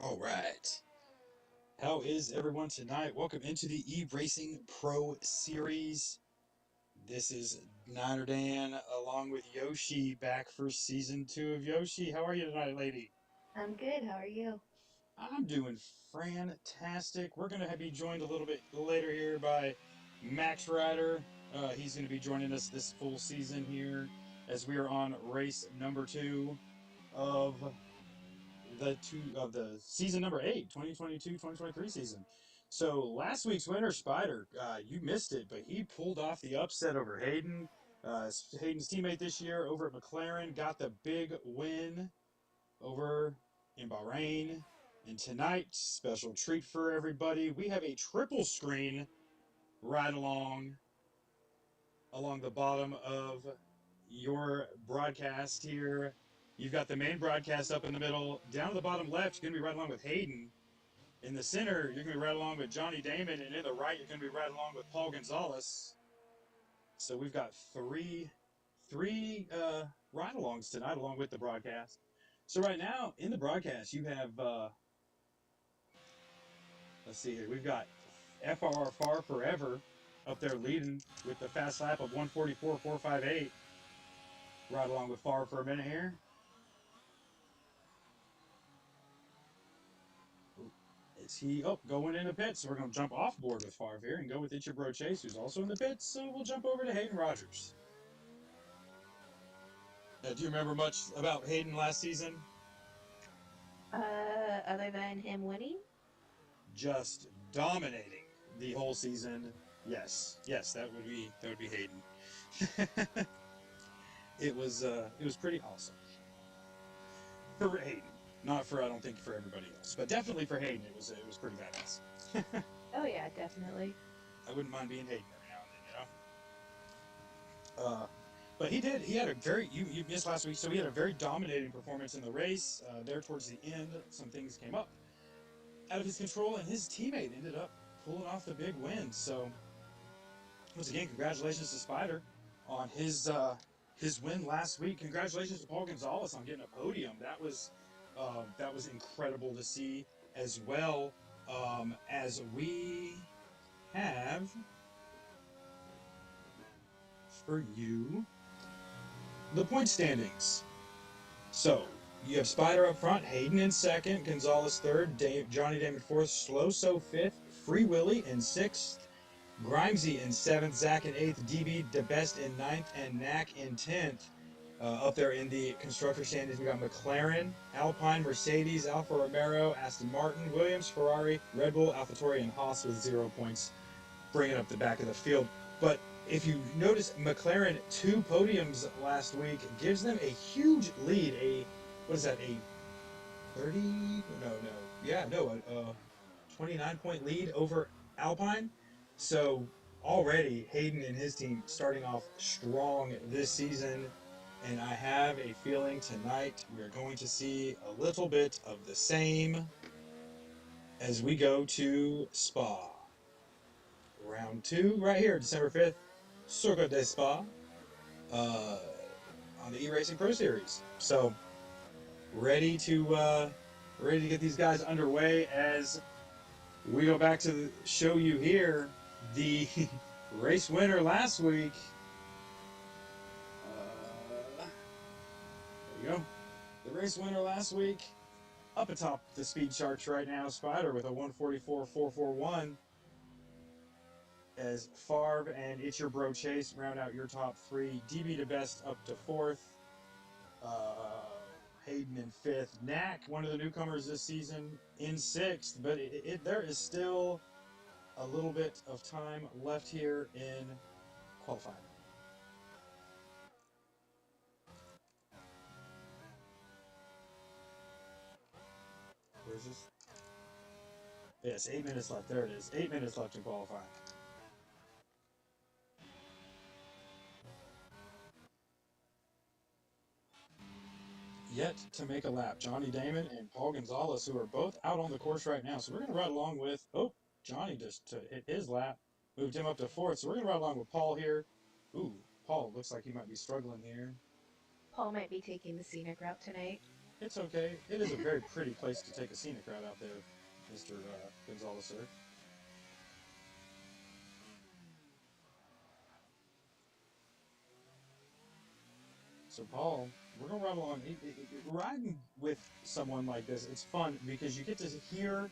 All right. How is everyone tonight? Welcome into the eRacing Pro Series. This is Niner Dan along with Yoshi back for season 2 of Yoshi. How are you tonight, lady? I'm good. How are you? I'm doing fantastic. We're going to be joined a little bit later here by Max Ryder. He's going to be joining us this full season here as we are on race number 2 of the season number 8, 2022-2023 season. So last week's winner, Spider, you missed it, but he pulled off the upset over Hayden. Hayden's teammate this year over at McLaren got the big win over in Bahrain. And tonight, special treat for everybody. We have a triple screen ride along the bottom of your broadcast here. You've got the main broadcast up in the middle. Down at the bottom left, you're going to be right along with Hayden. In the center, you're going to be right along with Johnny Damon. And in the right, you're going to be right along with Paul Gonzalez. So we've got three ride-alongs tonight along with the broadcast. So right now, in the broadcast, you have, let's see here, we've got FR Far Forever up there leading with the fast lap of 144.458. Right along with Far for a minute here. Is he going in the pits? So we're going to jump off board with Favre here and go with Itcher Bro Chase, who's also in the pits. So we'll jump over to Hayden Rogers. Do you remember much about Hayden last season? Other than him winning? Just dominating the whole season. Yes, that would be Hayden. It was pretty awesome for Hayden. Not for I don't think for everybody else, but definitely for Hayden, it was pretty badass. Oh yeah, definitely. I wouldn't mind being Hayden every now and then, you know. But he did. He had a very you missed last week, so he had a very dominating performance in the race. There towards the end, some things came up out of his control, and his teammate ended up pulling off the big win. So once again, congratulations to Spider on his win last week. Congratulations to Paul Gonzalez on getting a podium. That was incredible to see as well. As we have for you the point standings. So you have Spider up front, Hayden in second, Gonzalez third, Johnny Damon fourth, Slow So fifth, Free Willy in sixth, Grimesy in seventh, Zach in eighth, DB DeBest in ninth, and Knack in 10th. Up there in the constructor standings, we got McLaren, Alpine, Mercedes, Alfa Romero, Aston Martin, Williams, Ferrari, Red Bull, AlphaTauri, and Haas with 0 points, bringing up the back of the field. But if you notice, McLaren 2 podiums last week gives them a huge lead. What is that? A 30? A 29-point lead over Alpine. So already Hayden and his team starting off strong this season. And I have a feeling tonight we're going to see a little bit of the same as we go to Spa. Round 2 right here, December 5th, Circuit de Spa, uh, on the eRacing Pro Series. So ready to get these guys underway as we go back to show you here the race winner last week. There you go. The race winner last week, up atop the speed charts right now, Spider with a 144.441. As Favre and It's Your Bro Chase round out your top 3. DB to best up to 4th. Uh, Hayden in 5th. Knack, one of the newcomers this season, in 6th. But there is still a little bit of time left here in qualifying. Where is this? Yes, 8 minutes left. There it is. 8 minutes left in qualifying. Yet to make a lap, Johnny Damon and Paul Gonzalez, who are both out on the course right now. So we're going to ride along with, Johnny just to hit his lap, moved him up to 4th. So we're going to ride along with Paul here. Ooh, Paul looks like he might be struggling here. Paul might be taking the scenic route tonight. It's okay. It is a very pretty place to take a scenic route out there, Mr. Gonzalez, sir. So, Paul, we're gonna run along. Riding with someone like this, it's fun because you get to hear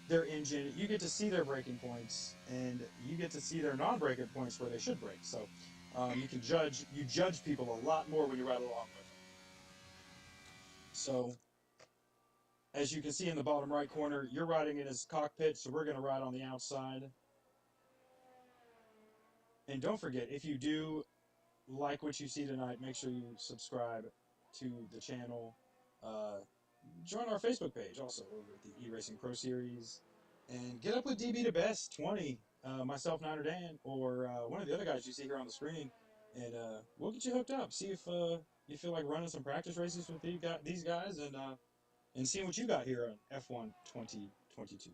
their engine, you get to see their braking points, and you get to see their non-braking points where they should brake. So, you judge people a lot more when you ride along with them. So, as you can see in the bottom right corner, you're riding in his cockpit, so we're gonna ride on the outside. And don't forget, if you do like what you see tonight, make sure you subscribe to the channel. Uh, Join our Facebook page also over at the eRacing Pro Series, and get up with DB to Best 20, myself, Niner Dan, or one of the other guys you see here on the screen, and we'll get you hooked up. See if you feel like running some practice races with these guys, and seeing what you got here on F1 2022.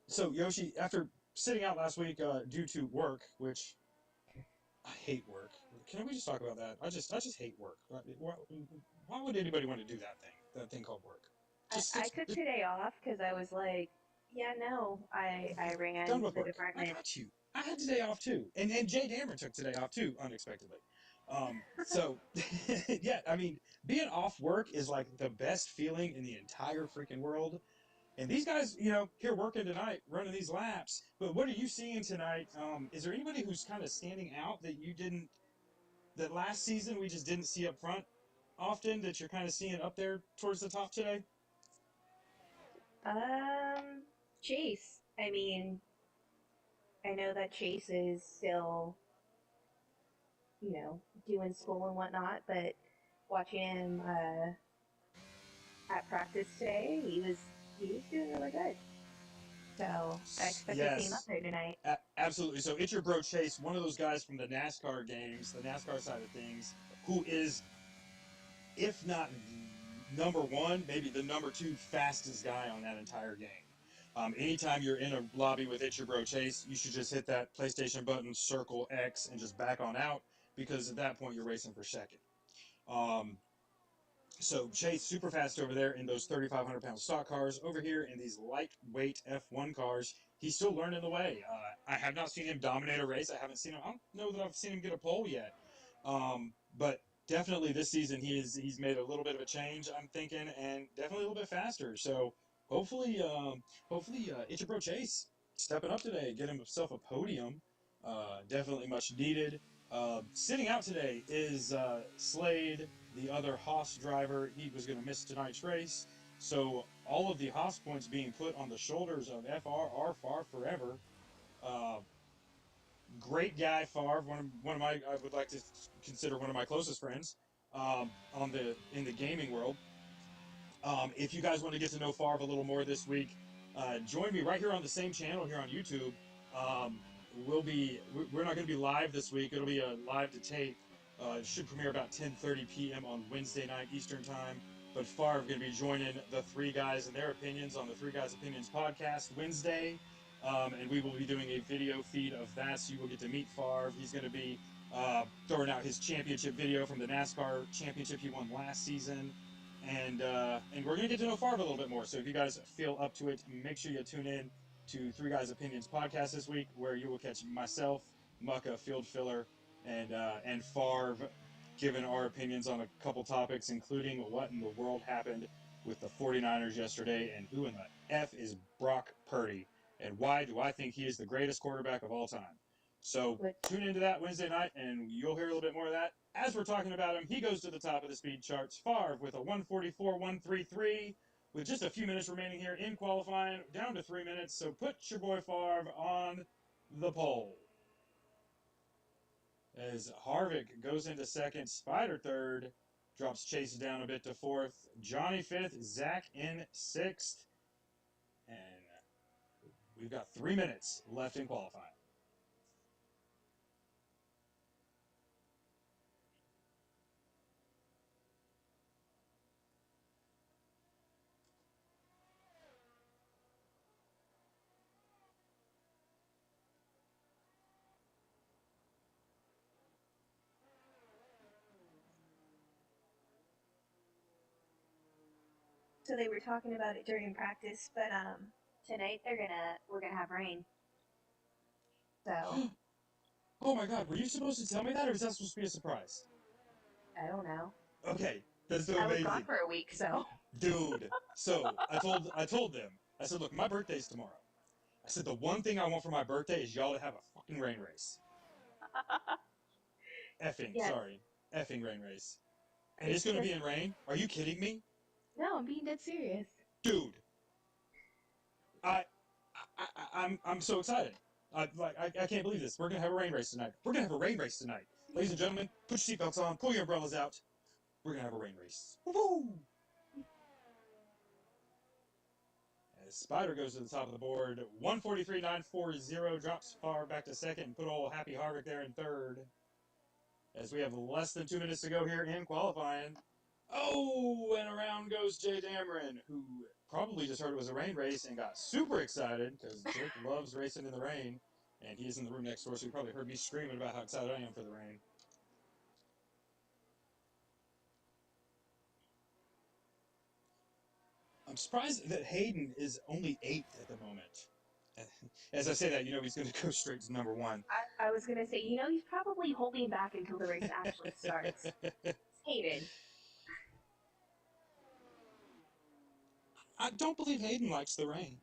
So Yoshi, after sitting out last week due to work, which I hate work. Can we just talk about that? I just hate work. Why would anybody want to do that thing? That thing called work. Just I took today off because I was like, yeah, no, I done ran with the work. I department. got you. I had today off too, and Jay Dameron took today off too, unexpectedly. So yeah, I mean, being off work is like the best feeling in the entire freaking world. And these guys, here working tonight, running these laps. But what are you seeing tonight? Is there anybody who's kind of standing out that you didn't that last season we just didn't see up front often that you're kind of seeing up there towards the top today? Um, Chase. I mean, I know that Chase is still, doing school and whatnot, but watching him at practice today, he was doing really good. So I expect to see him up Yes, there tonight. absolutely. So it's your bro Chase, one of those guys from the NASCAR games, the NASCAR side of things, who is, if not number one, maybe the number two fastest guy on that entire game. Anytime you're in a lobby with It's Your Bro Chase, you should just hit that PlayStation button, circle X, and just back on out because at that point you're racing for second. Um, So Chase super fast over there in those 3,500 pound stock cars. Over here in these lightweight F1 cars, he's still learning the way. I have not seen him dominate a race. I haven't seen him. I don't know that I've seen him get a pole yet. But definitely this season he's made a little bit of a change. I'm thinking, and definitely a little bit faster. So hopefully, it's your bro Chase stepping up today, get himself a podium. Definitely much needed. Sitting out today is Slade, the other Haas driver. He was going to miss tonight's race. So all of the Haas points being put on the shoulders of FR far forever. Uh, Great guy, Favre. One of my I would like to consider one of my closest friends on the in the gaming world. If you guys want to get to know Favre a little more this week, join me right here on the same channel here on YouTube. We're not going to be live this week. It'll be a live to tape. It should premiere about 10:30 p.m. on Wednesday night Eastern time. But Favre going to be joining the three guys and their opinions on the Three Guys Opinions podcast Wednesday. And we will be doing a video feed of that, so you will get to meet Favre. He's going to be throwing out his championship video from the NASCAR championship he won last season, and we're gonna get to know Favre a little bit more. So if you guys feel up to it, make sure you tune in to Three Guys Opinions podcast this week, where you will catch myself, Mucka, Field Filler, and Favre giving our opinions on a couple topics, including what in the world happened with the 49ers yesterday, and who in the F is Brock Purdy, and why do I think he is the greatest quarterback of all time. So Which tune into that Wednesday night, and you'll hear a little bit more of that. As we're talking about him, he goes to the top of the speed charts. Favre with a 144.133, with just a few minutes remaining here in qualifying, down to 3 minutes. So put your boy Favre on the pole. As Harvick goes into second, Spider third, drops Chase down a bit to fourth, Johnny fifth, Zach in sixth, and we've got 3 minutes left in qualifying. So they were talking about it during practice, but tonight we're gonna have rain. So Oh my god, were you supposed to tell me that, or is that supposed to be a surprise? I don't know. Okay, that's so I was gone amazing. for a week, so Dude, so I told them, I said, look, my birthday's tomorrow. I said the one thing I want for my birthday is y'all to have a fucking rain race. Effing, yes, sorry. Effing rain race. And it's it's gonna be just in rain? Are you kidding me? no. I'm being dead serious. Dude, I, I'm so excited. I can't believe this. We're gonna have a rain race tonight. We're gonna have a rain race tonight. Ladies and gentlemen, put your seatbelts on, pull your umbrellas out. We're gonna have a rain race. Woo! As Spider goes to the top of the board, 143.940 drops far back to second, and put old Happy Harvick there in third. As we have less than 2 minutes to go here in qualifying. Oh, and around goes Jay Dameron, who probably just heard it was a rain race and got super excited because Jake loves racing in the rain. And he's in the room next door, so he probably heard me screaming about how excited I am for the rain. I'm surprised that Hayden is only eighth at the moment. As I say that, you know he's going to go straight to number one. I was gonna say, he's probably holding back until the race actually starts. It's Hayden, I don't believe Hayden likes the rain.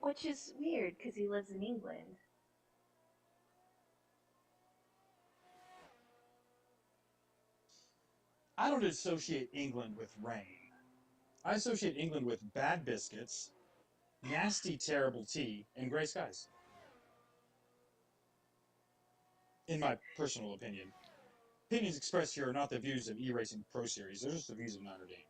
which is weird because he lives in England. I don't associate England with rain. I associate England with bad biscuits, nasty, terrible tea, and grey skies. In my personal opinion. Opinions expressed here are not the views of eRacingProSeries. They're just the views of Notre Dame.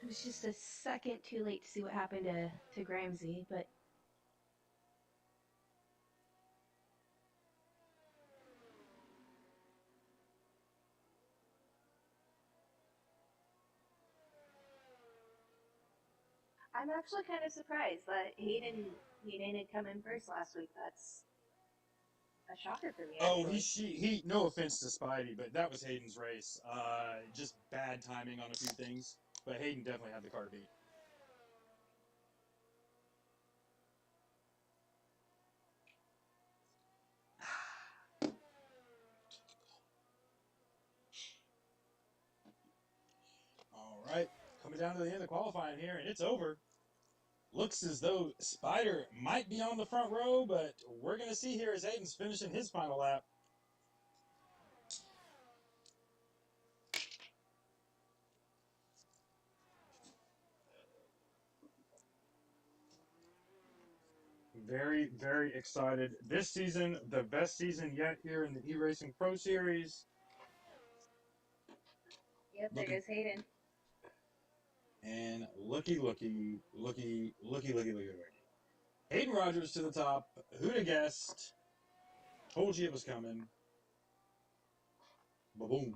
It was just a second too late to see what happened to Gramsci, but I'm actually kind of surprised that he didn't come in first last week. That's a shocker for me, Oh, actually. no offense to Spidey, but that was Hayden's race. Just bad timing on a few things. But Hayden definitely had the car to beat. All right, coming down to the end of the qualifying here, and it's over. Looks as though Spider might be on the front row, but we're going to see here as Hayden's finishing his final lap. Very, very excited. This season, the best season yet here in the eRacing Pro Series. Yep, there Looking goes Hayden. and looky. Hayden Rogers to the top. Who'd have guessed? Told you it was coming. Ba boom.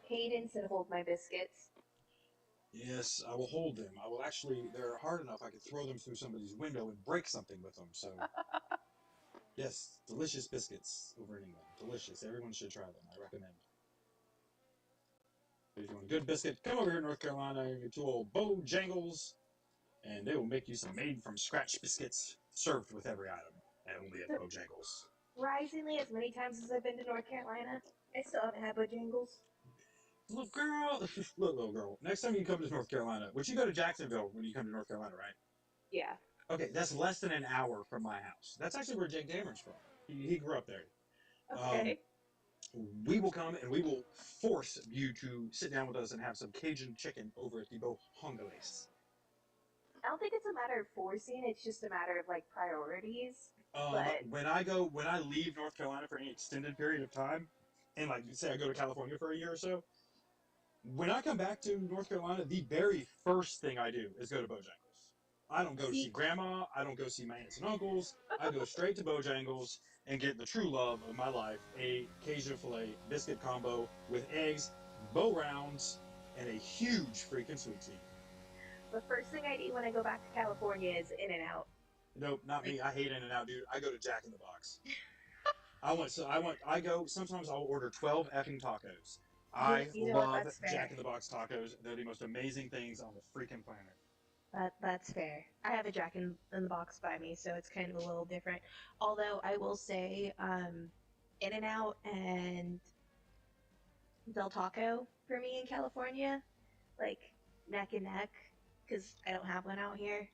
Hayden said, "Hold my biscuits." Yes, I will hold them. I will actually. They're hard enough. I could throw them through somebody's window and break something with them. So yes, delicious biscuits over in England. Delicious. Everyone should try them. I recommend. If you want a good biscuit, come over here to North Carolina and get two old Bojangles, and they will make you some made from scratch biscuits served with every item, and only at Bojangles. Surprisingly, as many times as I've been to North Carolina, I still haven't had Bojangles. Little girl, look, little girl. Next time you come to North Carolina, which you go to Jacksonville when you come to North Carolina, right? Yeah. Okay, that's less than an hour from my house. That's actually where Jake Dameron's from. He grew up there. Um, Okay. we will come and we will force you to sit down with us and have some Cajun chicken over at the Bojangles. I don't think it's a matter of forcing. It's just a matter of like priorities. But When I leave North Carolina for any extended period of time, and like say I go to California for a year or so, when I come back to North Carolina, the very first thing I do is go to Bojangles. I don't go to see see, grandma. I don't go see my aunts and uncles. I go straight to Bojangles and get the true love of my life, a Cajun filet biscuit combo with eggs, bow rounds, and a huge freaking sweet tea. The first thing I do when I go back to California is In and Out. Nope, not Like me. I hate In-N-Out, dude. I go to Jack in the Box. I go sometimes I'll order 12 effing tacos. I you know what? love That's Jack fair. in the Box tacos. They're the most amazing things on the freaking planet. That's fair. I have a Jack in the Box by me, so it's kind of a little different. Although I will say, In and Out and Del Taco for me in California, like neck and neck, because I don't have one out here.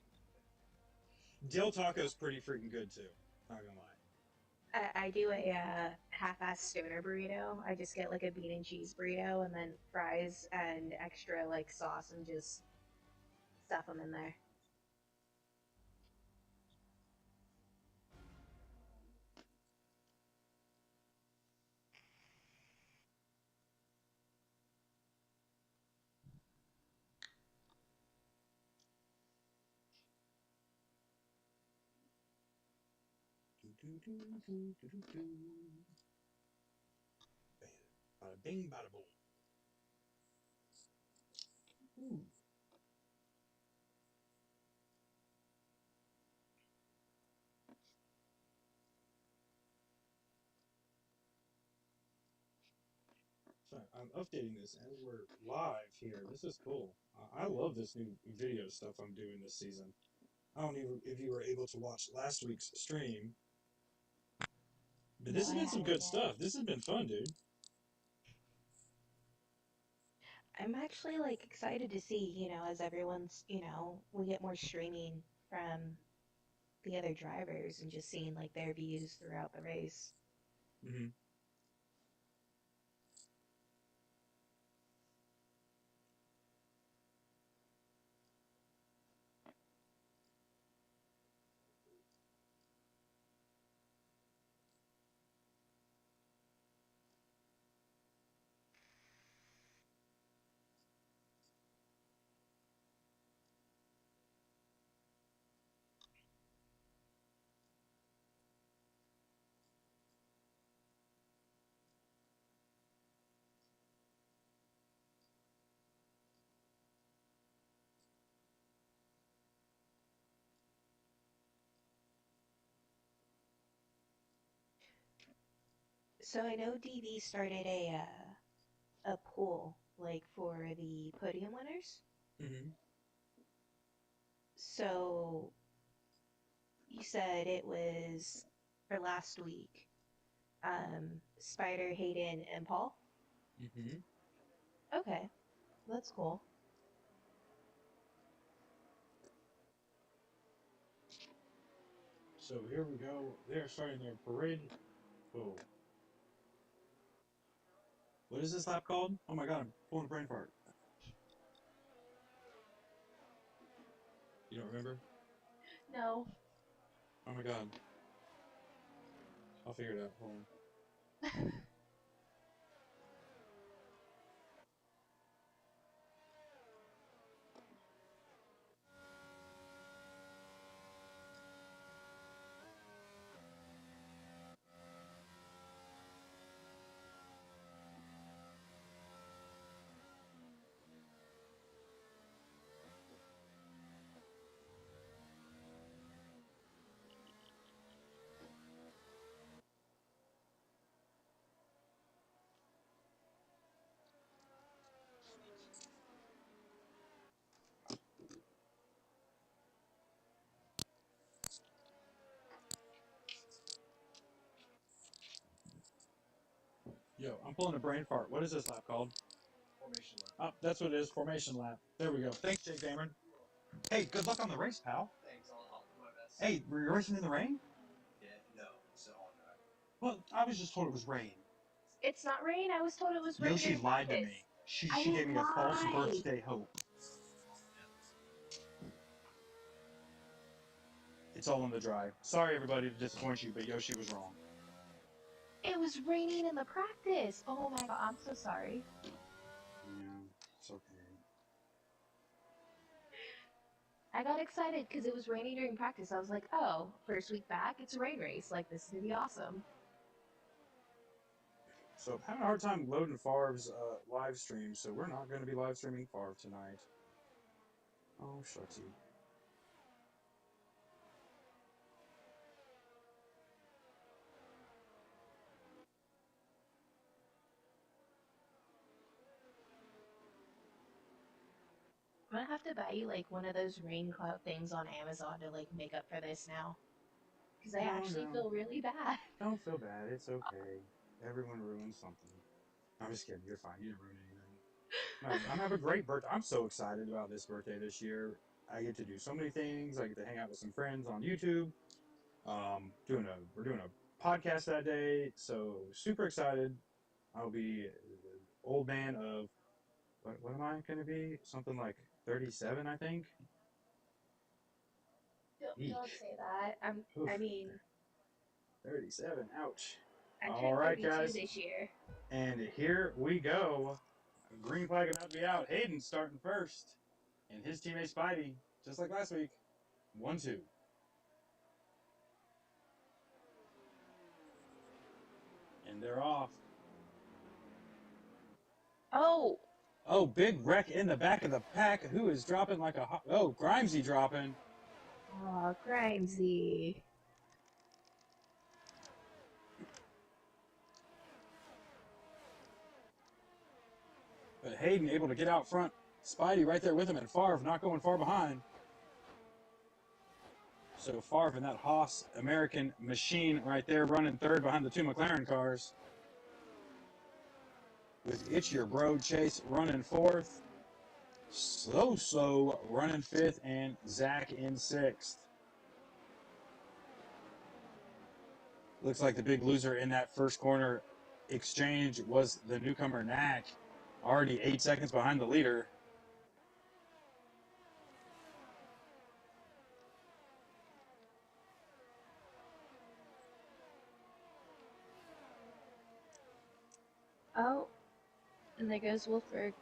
Dill taco's pretty freaking good too. Not gonna lie. I do a half-ass stoner burrito. I just get like a bean and cheese burrito and then fries and extra like sauce and just stuff them in there. Bada bing, bada boom. Ooh. So I'm updating this as we're live here. This is cool. I love this new video stuff I'm doing this season. I don't even if you were able to watch last week's stream, but No, this has I been some haven't good yet. stuff. This has been fun, dude. I'm actually like excited to see, as everyone's, we get more streaming from the other drivers and just seeing like their views throughout the race. Mm-hmm. So I know DV started a pool like for the podium winners. Mm-hmm. So you said it was for last week. Spider, Hayden, and Paul. Mm-hmm. Okay, that's cool. So here we go. They're starting their parade. Whoa. What is this lap called? Oh my god, I'm pulling a brain fart. You don't remember? No. Oh my god. I'll figure it out. Hold on. Yo, I'm pulling a brain fart. What is this lap called? Formation lap. Oh, that's what it is. Formation lap. There we go. Thanks, Jake Cameron. Hey, good luck on the race, pal. Thanks, I'll do my best. Hey, were you racing in the rain? Yeah, no, it's all right. Well, I was just told it was rain. It's not rain. I was told it was rain Yoshi during lied to practice. me. She, I she gave didn't me a false lie. birthday hope. Yeah. It's all in the dry. Sorry, everybody, to disappoint you, but Yoshi was wrong. It was raining in the practice. Oh my god, I'm so sorry. Yeah, it's okay. I got excited because it was raining during practice. I was like, oh, first week back, it's a rain race. Like, this is going to be awesome. So I'm having a hard time loading Favre's live stream, so we're not going to be live streaming Favre tonight. Oh, shucksy. I'm gonna have to buy you like one of those rain cloud things on Amazon to like make up for this now. Because I actually No. feel really bad. Don't feel bad. It's okay. Everyone ruins something. I'm just kidding. You're fine. You didn't ruin anything. I'm having a great birthday. I'm so excited about this birthday this year. I get to do so many things. I get to hang out with some friends on YouTube. We're doing a podcast that day, so super excited. I'll be old man of what am I gonna be? Something like 37, I think. Eek. Don't say that. I Oof. mean, 37. Ouch. I All turned right, 32 guys. this year. And here we go. Green flag about to be out. Hayden's starting first. And his teammate Spidey, just like last week, 1-2. And they're off. Oh, Oh, big wreck in the back of the pack. Who is dropping like a oh, Grimesy dropping. oh, Grimesy. But Hayden able to get out front. Spidey right there with him, and Favre not going far behind. So Favre in that Haas American machine right there running third behind the two McLaren cars. With It's Your Bro Chase running fourth. So running fifth, and Zach in sixth. Looks like the big loser in that first corner exchange was the newcomer Knack, already 8 seconds behind the leader. Oh, and there goes Wolfberg.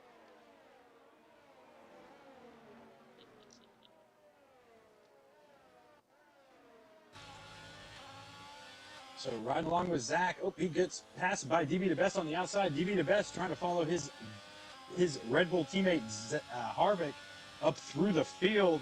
So riding along with Zach. Oh, he gets passed by DB to Best on the outside. DB to Best trying to follow his Red Bull teammate Harvick up through the field.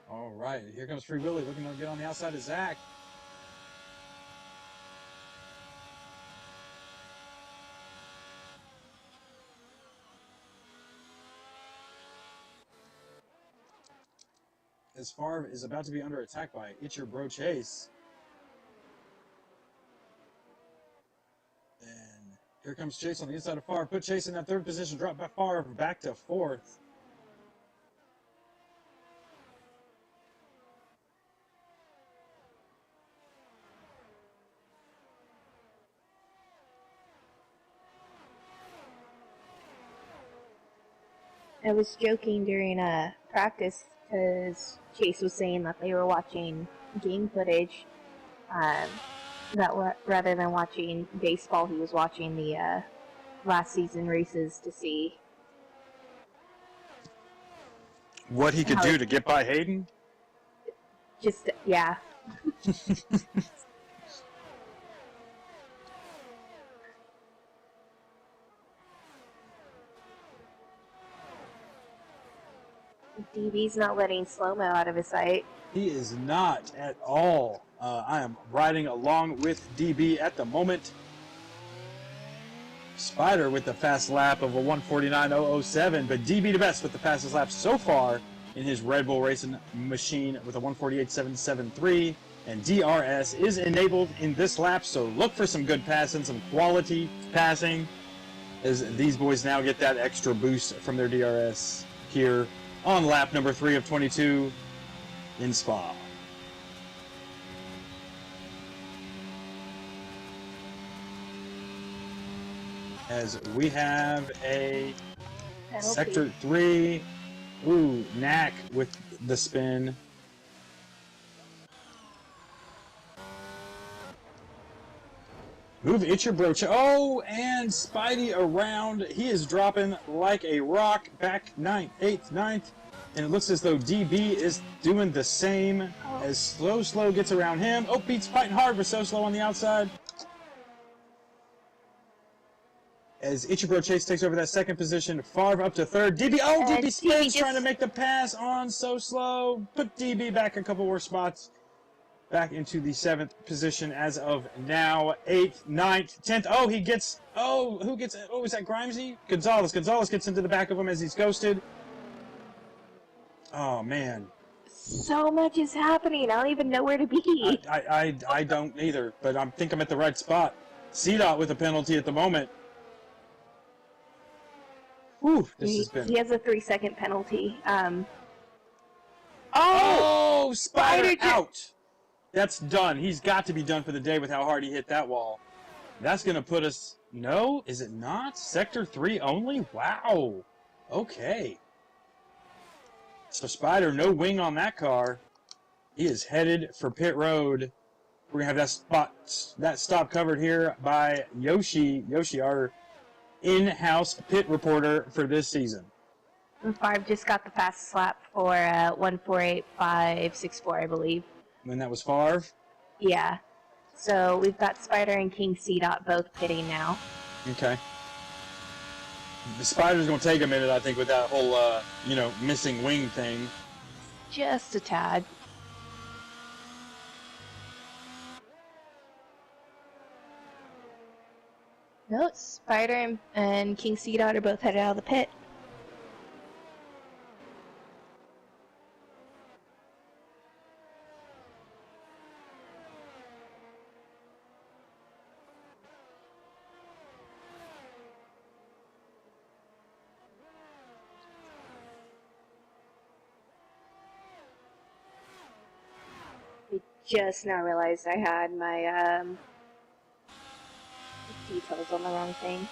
All right, here comes Free Willy looking to get on the outside of Zach. As Favre is about to be under attack by It's Your Bro Chase. And here comes Chase on the inside of Favre. Put Chase in that third position. Drop by Favre back to fourth. I was joking during practice because Chase was saying that they were watching game footage. Rather than watching baseball, he was watching the last season races to see What he could do to get by Hayden? Just yeah. DB's not letting slow-mo out of his sight. He is not at all. I am riding along with DB at the moment. Spider with the fast lap of a 149.007, but DB to Best with the fastest lap so far in his Red Bull racing machine with a 148.773. And DRS is enabled in this lap, so look for some good passing, some quality passing. as these boys now get that extra boost from their DRS here on lap number 3 of 22 in Spa. As we have a Penalty. Sector 3. Ooh, Knack with the spin. Move Itcher Oh, and Spidey around. He is dropping like a rock back 9th, 8th, 9th. And it looks as though DB is doing the same as Slow gets around him. Oh, Pete's fighting hard with So Slow on the outside. As Ichibro Chase takes over that second position, Favre up to third. DB, DB spins, trying to make the pass on So Slow. Put DB back a couple more spots. Back into the 7th position as of now. 8th, 9th, 10th. Oh, he gets... Oh, who gets... Oh, is that Grimesy? Gonzalez. Gonzalez gets into the back of him as he's ghosted. Oh, man. So much is happening. I don't even know where to be. I don't either, but I think I'm at the right spot. CDOT with a penalty at the moment. Whew, He has a 3-second penalty. Spider out! That's done. He's got to be done for the day with how hard he hit that wall. That's going to put us... No? Is it not? Sector 3 only? Wow. Okay. So Spider, no wing on that car. He is headed for pit road. We're going to have that stop covered here by Yoshi. Yoshi, our in-house pit reporter for this season. Favre just got the fastest lap for 1:48.564, I believe. When that was Favre? Yeah. So we've got Spider and King C-Dot both pitting now. Okay. The Spider's going to take a minute, I think, with that whole, missing wing thing. Just a tad. No, Spider and King C-Dot are both headed out of the pit. I just now realized I had my details on the wrong thing.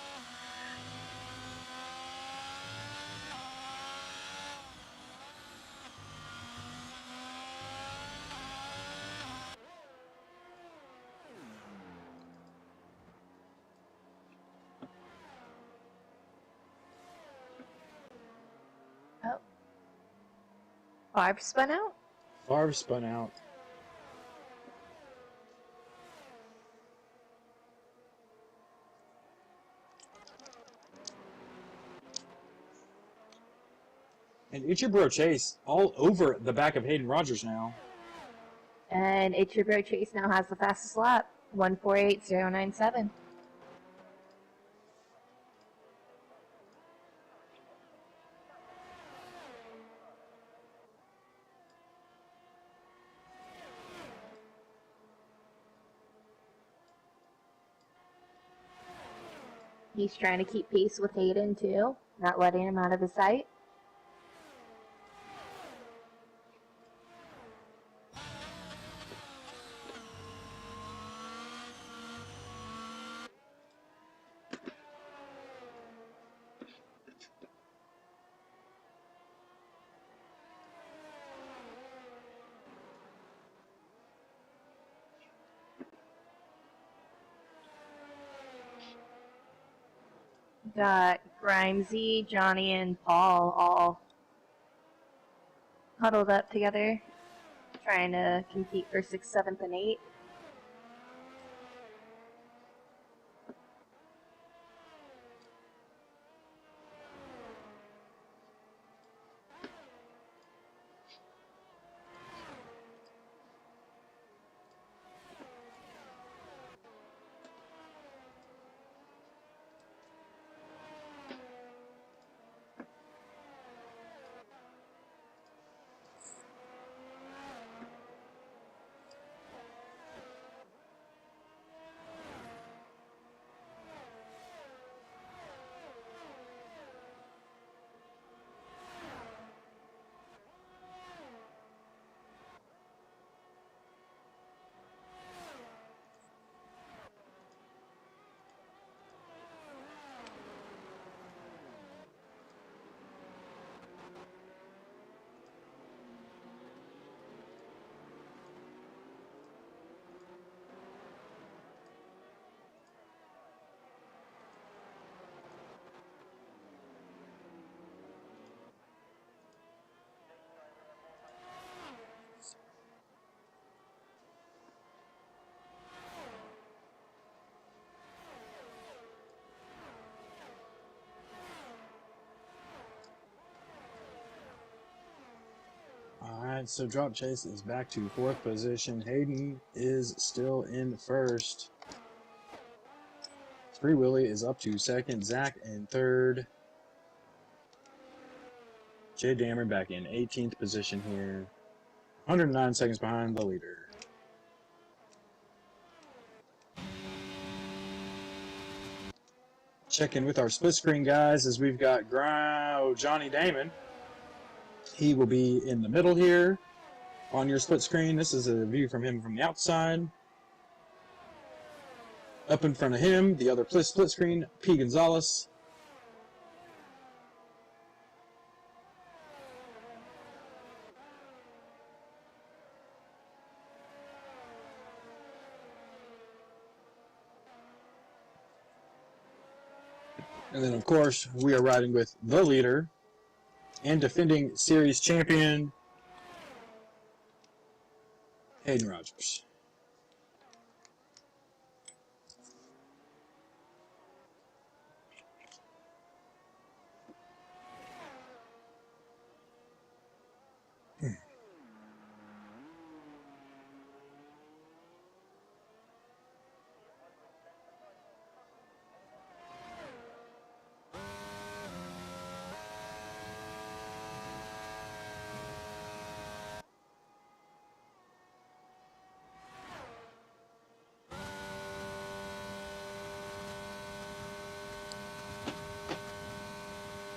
Oh. Favre spun out? Favre spun out. And Ichibro Chase all over the back of Hayden Rogers now. And Ichibro Chase now has the fastest lap, 1:48.097. He's trying to keep pace with Hayden too, not letting him out of his sight. Got Grimesy, Johnny, and Paul all huddled up together, trying to compete for 6th, 7th, and 8th. Alright, so Drop Chase is back to 4th position. Hayden is still in 1st. Free Willy is up to 2nd. Zach in 3rd. Jay Dameron back in 18th position here. 109 seconds behind the leader. Check in with our split screen guys as we've got Johnny Damon. He will be in the middle here on your split screen. This is a view from him from the outside. Up in front of him, the other split screen, P. Gonzalez. And then, of course, we are riding with the leader and defending series champion, Hayden Rogers.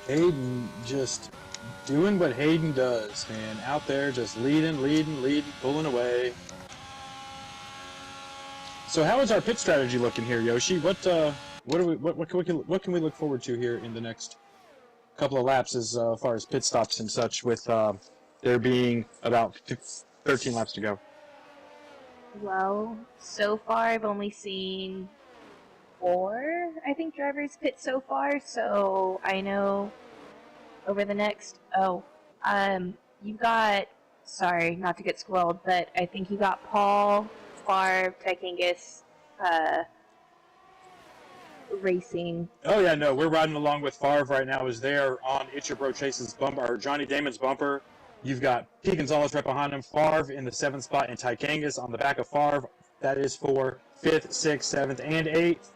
Hayden just doing what Hayden does, man. Out there just leading, pulling away. So how is our pit strategy looking here, Yoshi? What can we look forward to here in the next couple of laps as far as pit stops and such, with there being about 13 laps to go? Well, so far I've only seen 4, I think, drivers pit so far, so I know over the next, you've got, sorry, not to get squirreled, but I think you got Paul, Favre, Tykangus, racing. Oh yeah, no, we're riding along with Favre right now as they're on It's Your Bro Chase's bumper, or Johnny Damon's bumper. You've got P. Gonzalez right behind him, Favre in the 7th spot, and Tykangus on the back of Favre. That is for 5th, 6th, 7th, and 8th.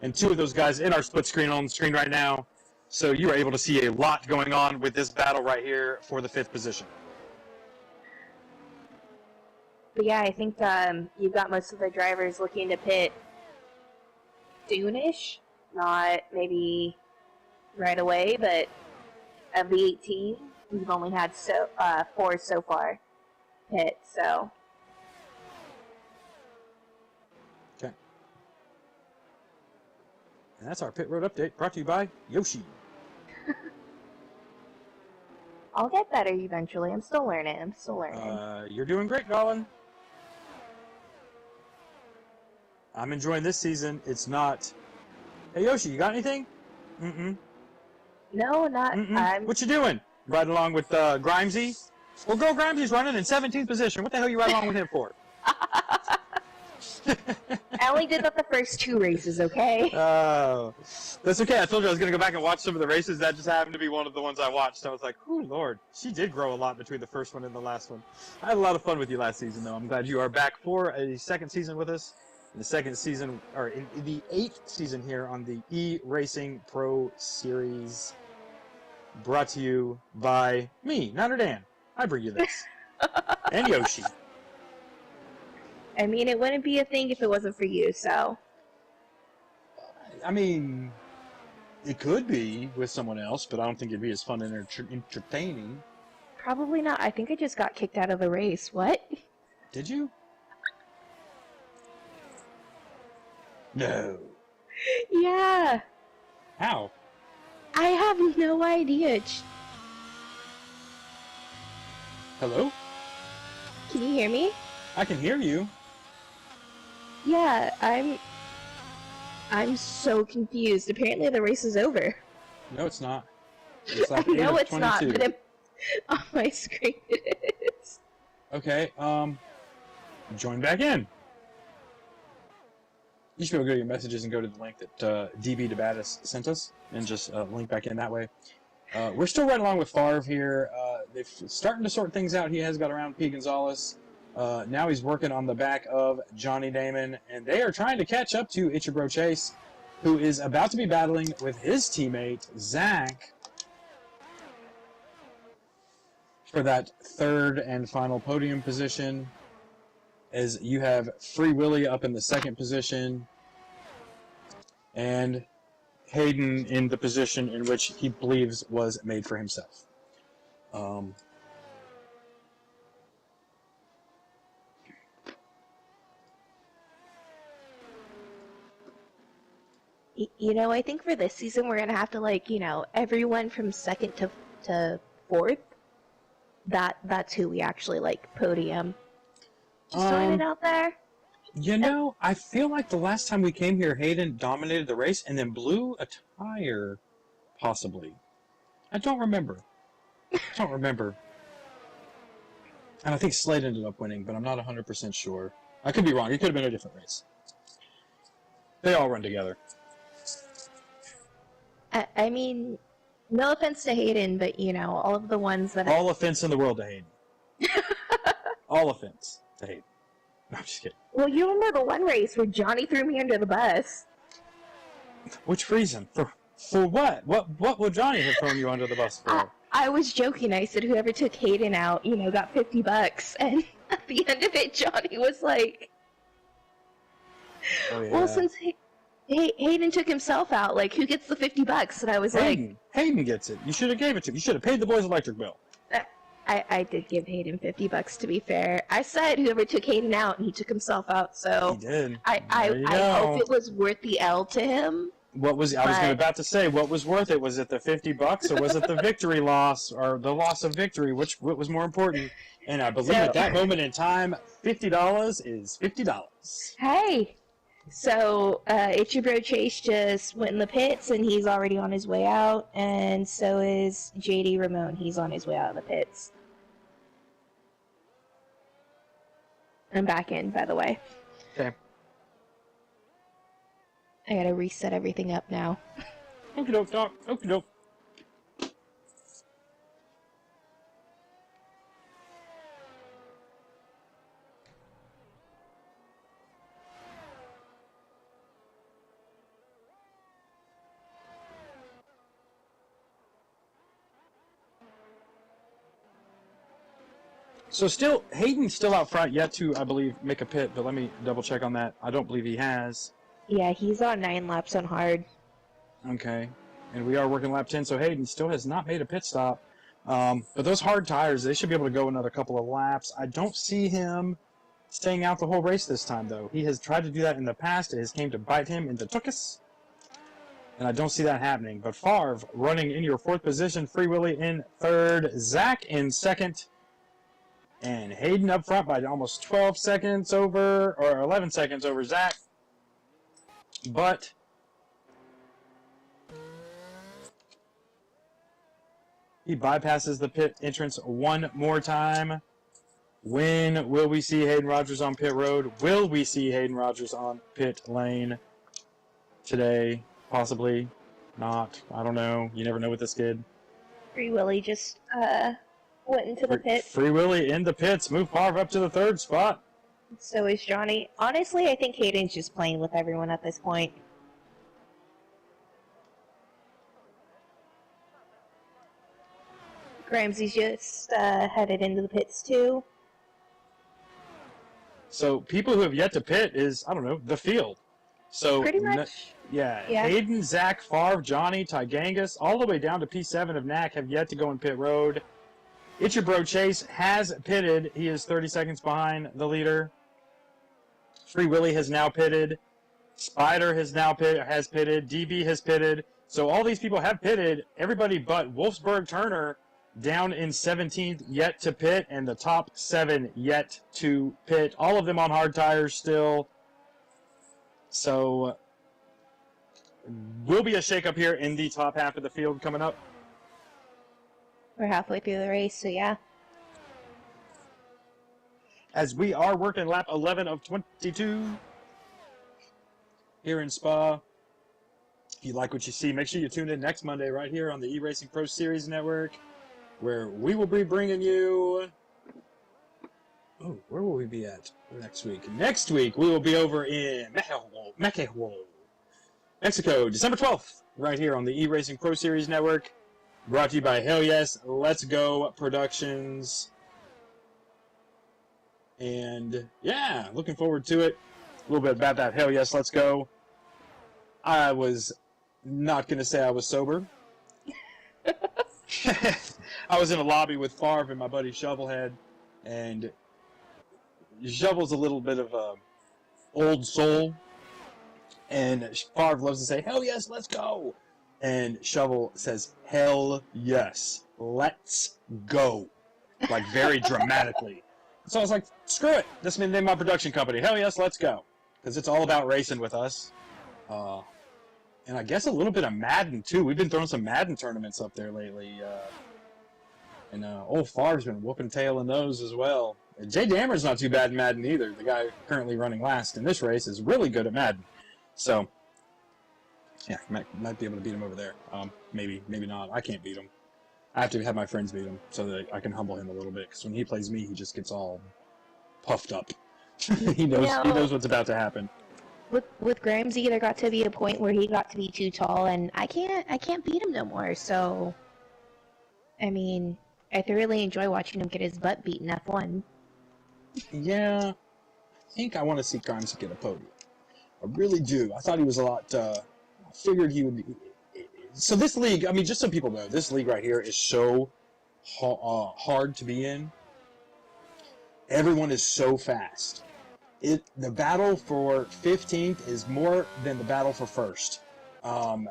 And 2 of those guys in our split screen on the screen right now. So you are able to see a lot going on with this battle right here for the 5th position. But yeah, I think you've got most of the drivers looking to pit soonish, not maybe right away, but of the 18, we've only had 4 so far pit, so. Okay. And that's our pit road update, brought to you by Yoshi. I'll get better eventually. I'm still learning. You're doing great, Colin. I'm enjoying this season. It's not... Hey, Yoshi, you got anything? Mm-mm. No, not... What you doing? Riding along with Grimesy? Well, Girl Grimesy's running in 17th position. What the hell are you riding along with him for? I only did that the first 2 races, okay? Oh, that's okay. I told you I was going to go back and watch some of the races. That just happened to be one of the ones I watched. So I was like, oh, Lord. She did grow a lot between the first one and the last one. I had a lot of fun with you last season, though. I'm glad you are back for a second season with us. In the second season, or in the 8th season here on the eRacingProSeries, brought to you by me, Notre Dame. I bring you this. And Yoshi. I mean, it wouldn't be a thing if it wasn't for you, so. I mean, it could be with someone else, but I don't think it'd be as fun and entertaining. Probably not. I think I just got kicked out of the race. What? Did you? No. Yeah. How? I have no idea. Hello? Can you hear me? I can hear you. Yeah, I'm so confused. Apparently the race is over. No, it's not. It's like No, it's 22. not, but on my screen it is. Okay, join back in. You should be able to go to your messages and go to the link that DB DeBatis sent us and just link back in that way. We're still right along with Favre here. they're starting to sort things out. He has got around P. Gonzalez. Now he's working on the back of Johnny Damon, and they are trying to catch up to Ichibro Chase, who is about to be battling with his teammate, Zach, for that third and final podium position, as you have Free Willy up in the second position, and Hayden in the position in which he believes was made for himself. I think for this season we're gonna have to everyone from second to fourth. That's who we actually podium. Just throwing it out there. I feel like the last time we came here, Hayden dominated the race and then blew a tire, possibly. I don't remember. And I think Slade ended up winning, but I'm not 100% sure. I could be wrong. It could have been a different race. They all run together. I mean, no offense to Hayden, but all of the ones that all offense in the world to Hayden. All offense to Hayden. No, I'm just kidding. Well, you remember the one race where Johnny threw me under the bus? Which reason? For what? What would Johnny have thrown you under the bus for? I was joking. I said whoever took Hayden out, got $50. And at the end of it, Johnny was like, oh, yeah. well, since Hayden took himself out, who gets the $50? And I was Hayden gets it. You should have gave it to him. You should have paid the boys' electric bill. I did give Hayden $50 to be fair. I said whoever took Hayden out, and he took himself out. So he did. I hope it was worth the L to him. I was about to say, what was worth it? Was it the $50, or was it the victory loss, or the loss of victory? What was more important? And I believe at that moment in time, $50 is $50. Hey. So, Ichibro Chase just went in the pits, and he's already on his way out, and so is JD Ramon. He's on his way out of the pits. I'm back in, by the way. Okay. I gotta reset everything up now. Okie doke, Doc. Okie doke. So Hayden's still out front, yet to, I believe, make a pit, but let me double check on that. I don't believe he has. Yeah, he's on 9 laps on hard. Okay. And we are working lap 10, so Hayden still has not made a pit stop. But those hard tires, they should be able to go another couple of laps. I don't see him staying out the whole race this time, though. He has tried to do that in the past. It has came to bite him in the tuchus. And I don't see that happening. But Favre running in your fourth position, Free Willy in third, Zach in second, and Hayden up front by almost 12 seconds over, or 11 seconds over Zach. But he bypasses the pit entrance one more time. When will we see Hayden Rogers on pit road? Will we see Hayden Rogers on pit lane today? Possibly. Not. I don't know. You never know with this kid. Free Willy just went into the pit. Free Willy in the pits. Move Favre up to the third spot. So is Johnny. Honestly, I think Hayden's just playing with everyone at this point. Grimes's just headed into the pits too. So people who have yet to pit is, I don't know, the field. So pretty much. Yeah. Hayden, Zach, Favre, Johnny, Tygangus, all the way down to P7 of Knack have yet to go in pit road. Ichibro Chase has pitted. He is 30 seconds behind the leader. Free Willy has now pitted. Spider has pitted. DB has pitted. So all these people have pitted. Everybody but Wolfsburg Turner down in 17th yet to pit, and the top 7 yet to pit. All of them on hard tires still. So will be a shakeup here in the top half of the field coming up. We're halfway through the race, so yeah. As we are working lap 11 of 22 here in Spa. If you like what you see, make sure you tune in next Monday right here on the eRacingProSeries Network. where we will be bringing you... Oh, where will we be at next week? Next week, we will be over in Mexico, December 12th, right here on the eRacing Pro Series Network. Brought to you by Hell Yes, Let's Go Productions. And, yeah, looking forward to it. A little bit about that Hell Yes, Let's Go. I was not going to say I was sober. I was in a lobby with Favre and my buddy Shovelhead, and Shovel's a little bit of a old soul, and Favre loves to say, "Hell yes, let's go," and Shovel says, "Hell yes, let's go," like very dramatically. So I was like, "Screw it, this is the name of my production company. Hell yes, let's go," because it's all about racing with us. And I guess a little bit of Madden, too. We've been throwing some Madden tournaments up there lately. And old Favre's been whooping tail in those as well. And Jay Damer's not too bad in Madden either. The guy currently running last in this race is really good at Madden. So, yeah, might be able to beat him over there. Maybe not. I can't beat him. I have to have my friends beat him so that I can humble him a little bit. Because when he plays me, he just gets all puffed up. He knows what's about to happen. With Gramsci, there got to be a point where he got to be too tall, and I can't beat him no more. So, I mean, I thoroughly enjoy watching him get his butt beaten F1. Yeah, I think I want to see Gramsci get a podium. I really do. I thought he was a lot. I figured he would. So this league, I mean, just so people know, this league right here is so hard to be in. Everyone is so fast. The battle for 15th is more than the battle for first. The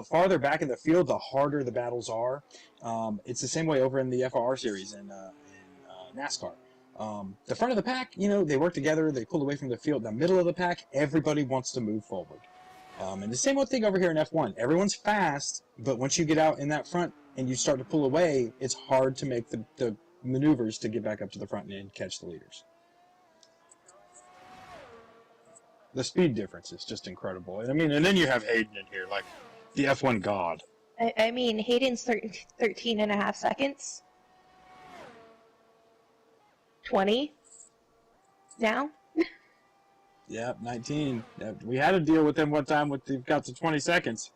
farther back in the field, the harder the battles are. It's the same way over in the FRR series in NASCAR. The front of the pack, they work together, they pull away from the field. The middle of the pack, everybody wants to move forward. And the same old thing over here in F1. Everyone's fast, but once you get out in that front and you start to pull away, it's hard to make the maneuvers to get back up to the front and catch the leaders. The speed difference is just incredible. I mean, and then you have Hayden in here, like the F1 god. I mean, Hayden's 13 and a half seconds. 20 now. Yep, 19. We had a deal with him one time with he got to 20 seconds.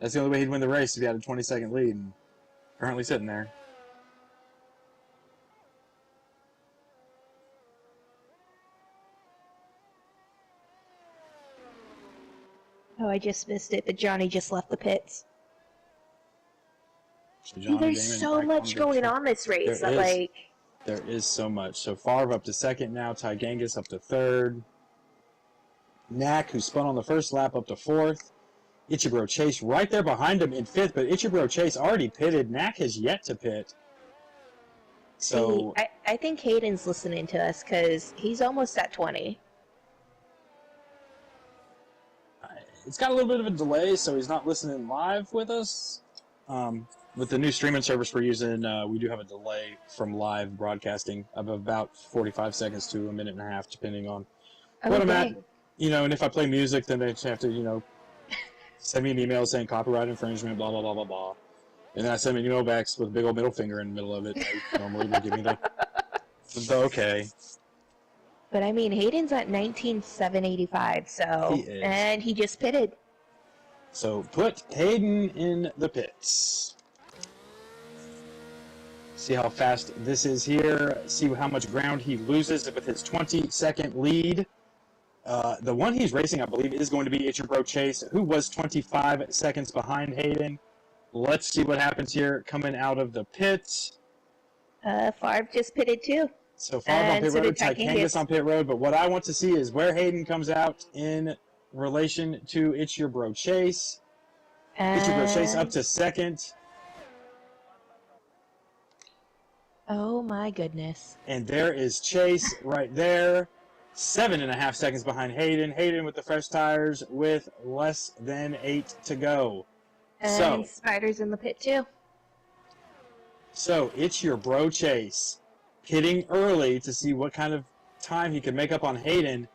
That's the only way he'd win the race if he had a 20-second lead, and currently sitting there. Oh, I just missed it, but Johnny just left the pits. So There's so much going on this race. There is so much. So Favre up to second now. Ty Genghis up to third. Knack, who spun on the first lap, up to fourth. Ichibro Chase right there behind him in fifth, but Ichibro Chase already pitted. Knack has yet to pit. So I think Hayden's listening to us because he's almost at 20. It's got a little bit of a delay, so he's not listening live with us. With the new streaming service we're using, we do have a delay from live broadcasting of about 45 seconds to a minute and a half, depending on what I'm at. And if I play music, then they just have to, send me an email saying copyright infringement, blah, blah, blah, blah, blah. And then I send an email back with a big old middle finger in the middle of it. They normally will give me the okay. But I mean, Hayden's at 19,785, so... He is. And he just pitted. So put Hayden in the pits. See how fast this is here. See how much ground he loses with his 20-second lead. The one he's racing, I believe, is going to be Ichibro Chase, who was 25 seconds behind Hayden. Let's see what happens here coming out of the pits. Favre just pitted too. So Favre on pit road, Ty Genghis on pit road. But what I want to see is where Hayden comes out in relation to Ichibro Chase. Ichibro Chase up to second. Oh my goodness. And there is Chase right there. 7.5 seconds behind Hayden. Hayden with the fresh tires with less than 8 to go. And Spider's in the pit too. So it's your bro Chase hitting early to see what kind of time he can make up on Hayden.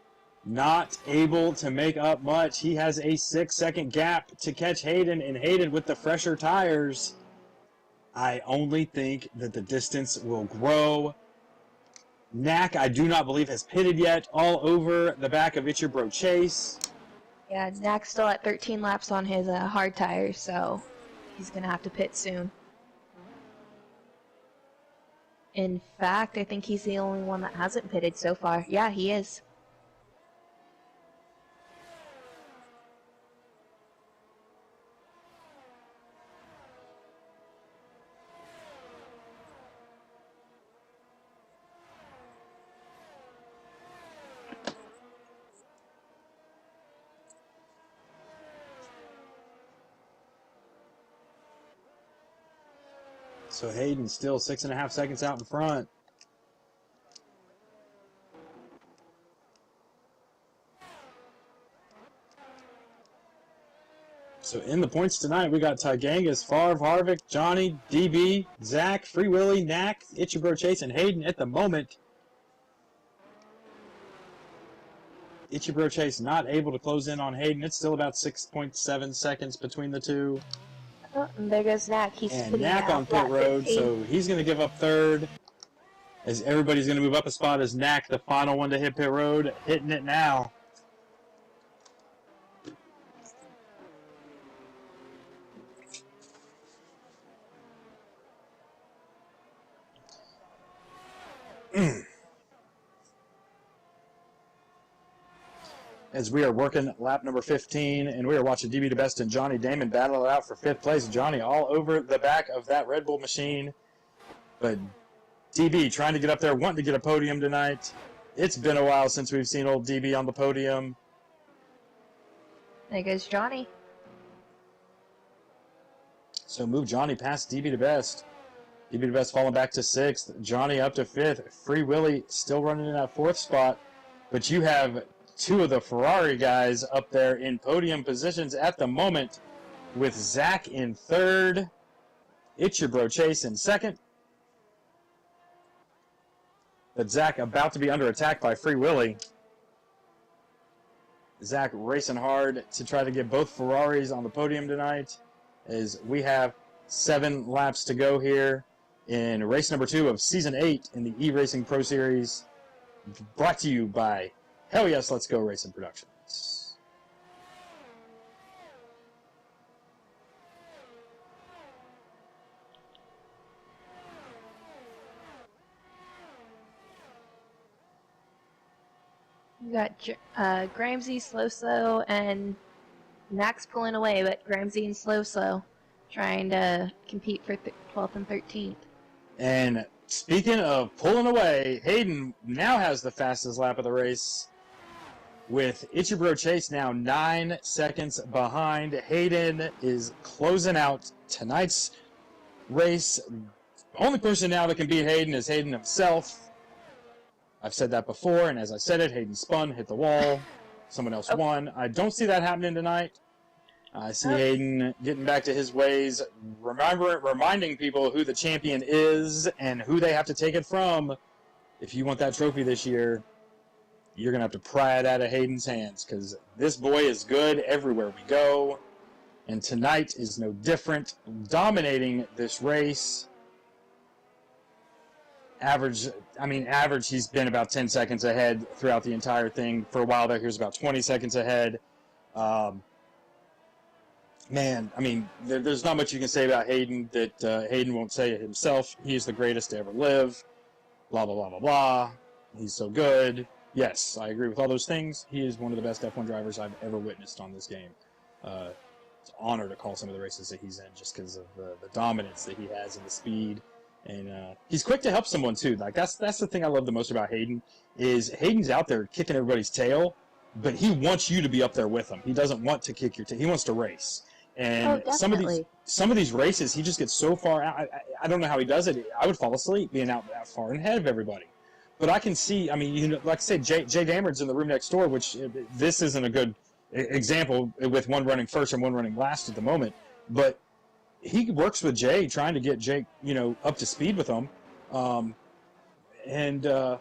Not able to make up much. He has a 6-second gap to catch Hayden, and Hayden with the fresher tires I only think that the distance will grow. Knack, I do not believe, has pitted yet, all over the back of eRacingProSeries. Yeah, Knack's still at 13 laps on his hard tires, so he's going to have to pit soon. In fact, I think he's the only one that hasn't pitted so far. Yeah, he is. So Hayden still 6.5 seconds out in front. So in the points tonight, we got Tygangas, Favre, Harvick, Johnny, DB, Zach, Free Willy, Knack, eRacingProSeries, and Hayden at the moment. eRacingProSeries not able to close in on Hayden. It's still about 6.7 seconds between the two. Oh, and there goes Knack. He's And pitting Knack now. on pit road, 15. so he's going to give up third. As everybody's going to move up a spot as Knack, the final one to hit pit road, hitting it now. As we are working lap number 15, and we are watching DB the Best and Johnny Damon battle it out for 5th place. Johnny all over the back of that Red Bull machine. But DB trying to get up there, wanting to get a podium tonight. It's been a while since we've seen old DB on the podium. There goes Johnny. So move Johnny past DB the Best. DB the Best falling back to 6th. Johnny up to 5th. Free Willy still running in that 4th spot. But you have two of the Ferrari guys up there in podium positions at the moment, with Zach in 3rd, eRacingProSeries in 2nd. But Zach about to be under attack by Free Willy. Zach racing hard to try to get both Ferraris on the podium tonight, as we have 7 laps to go here in race number 2 of Season 8 in the eRacingProSeries, brought to you by Hell Yes, Let's Go Racing Productions. You got Gramsy, Slow, and Knack's pulling away, but Gramsy and Slow trying to compete for 12th and 13th. And speaking of pulling away, Hayden now has the fastest lap of the race, with eRacingProSeries now 9 seconds behind. Hayden is closing out tonight's race. Only person now that can beat Hayden is Hayden himself. I've said that before, and as I said it, Hayden spun, hit the wall. Someone else won. I don't see that happening tonight. I see Hayden getting back to his ways, reminding people who the champion is and who they have to take it from. If you want that trophy this year, you're going to have to pry it out of Hayden's hands, because this boy is good everywhere we go. And tonight is no different, dominating this race. Average, he's been about 10 seconds ahead throughout the entire thing. For a while there, he was about 20 seconds ahead. There's not much you can say about Hayden that Hayden won't say it himself. He's the greatest to ever live. Blah, blah, blah, blah, blah. He's so good. Yes, I agree with all those things. He is one of the best F1 drivers I've ever witnessed on this game. It's an honor to call some of the races that he's in, just because of the dominance that he has and the speed. And he's quick to help someone too. Like that's the thing I love the most about Hayden, is Hayden's out there kicking everybody's tail, but he wants you to be up there with him. He doesn't want to kick your tail. He wants to race. And some of these races, he just gets so far out. I don't know how he does it. I would fall asleep being out that far and ahead of everybody. But I can see. Like I said, Jay Dameron's in the room next door, which this isn't a good example with one running first and one running last at the moment. But he works with Jay, trying to get Jake, up to speed with him, and I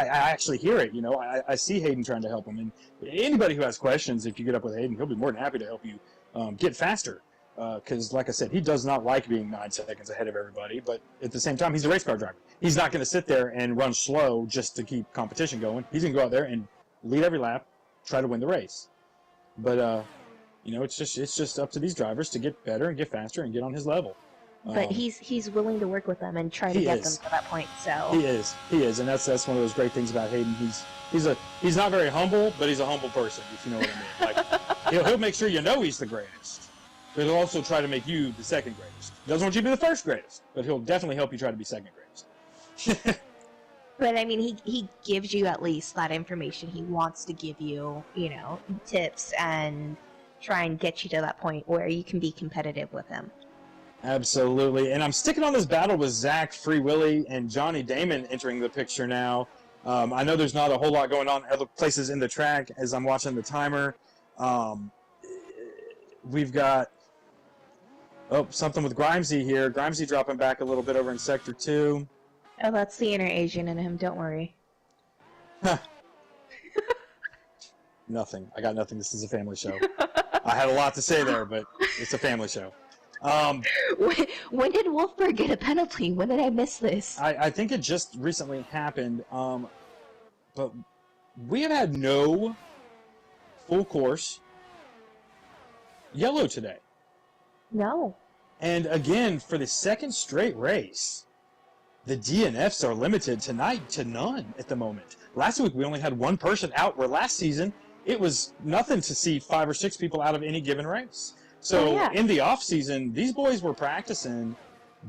actually hear it. I see Hayden trying to help him. And anybody who has questions, if you get up with Hayden, he'll be more than happy to help you get faster. because, like I said, he does not like being 9 seconds ahead of everybody. But at the same time, he's a race car driver. He's not going to sit there and run slow just to keep competition going. He's going to go out there and lead every lap, try to win the race. But it's just up to these drivers to get better and get faster and get on his level. But he's willing to work with them and try to get them to that point. So he is, and that's one of those great things about Hayden. He's not very humble, but he's a humble person, if you know what I mean. Like he'll make sure you know he's the greatest, but he'll also try to make you the second greatest. He doesn't want you to be the first greatest, but he'll definitely help you try to be second greatest. But I mean, he gives you at least that information. He wants to give you, tips and try and get you to that point where you can be competitive with him. Absolutely, and I'm sticking on this battle with Zach, Free Willy, and Johnny Damon entering the picture now. I know there's not a whole lot going on other places in the track as I'm watching the timer. We've got something with Grimesy here. Grimesy dropping back a little bit over in Sector 2. Oh, that's the inner Asian in him, don't worry. Nothing. I got nothing. This is a family show. I had a lot to say there, but it's a family show. When did Wolfberg get a penalty? When did I miss this? I think it just recently happened, but we have had no full course yellow today. No. And again, for the second straight race, the DNFs are limited tonight to none at the moment. Last week we only had one person out, where last season it was nothing to see 5 or 6 people out of any given race. So in the off season, these boys were practicing,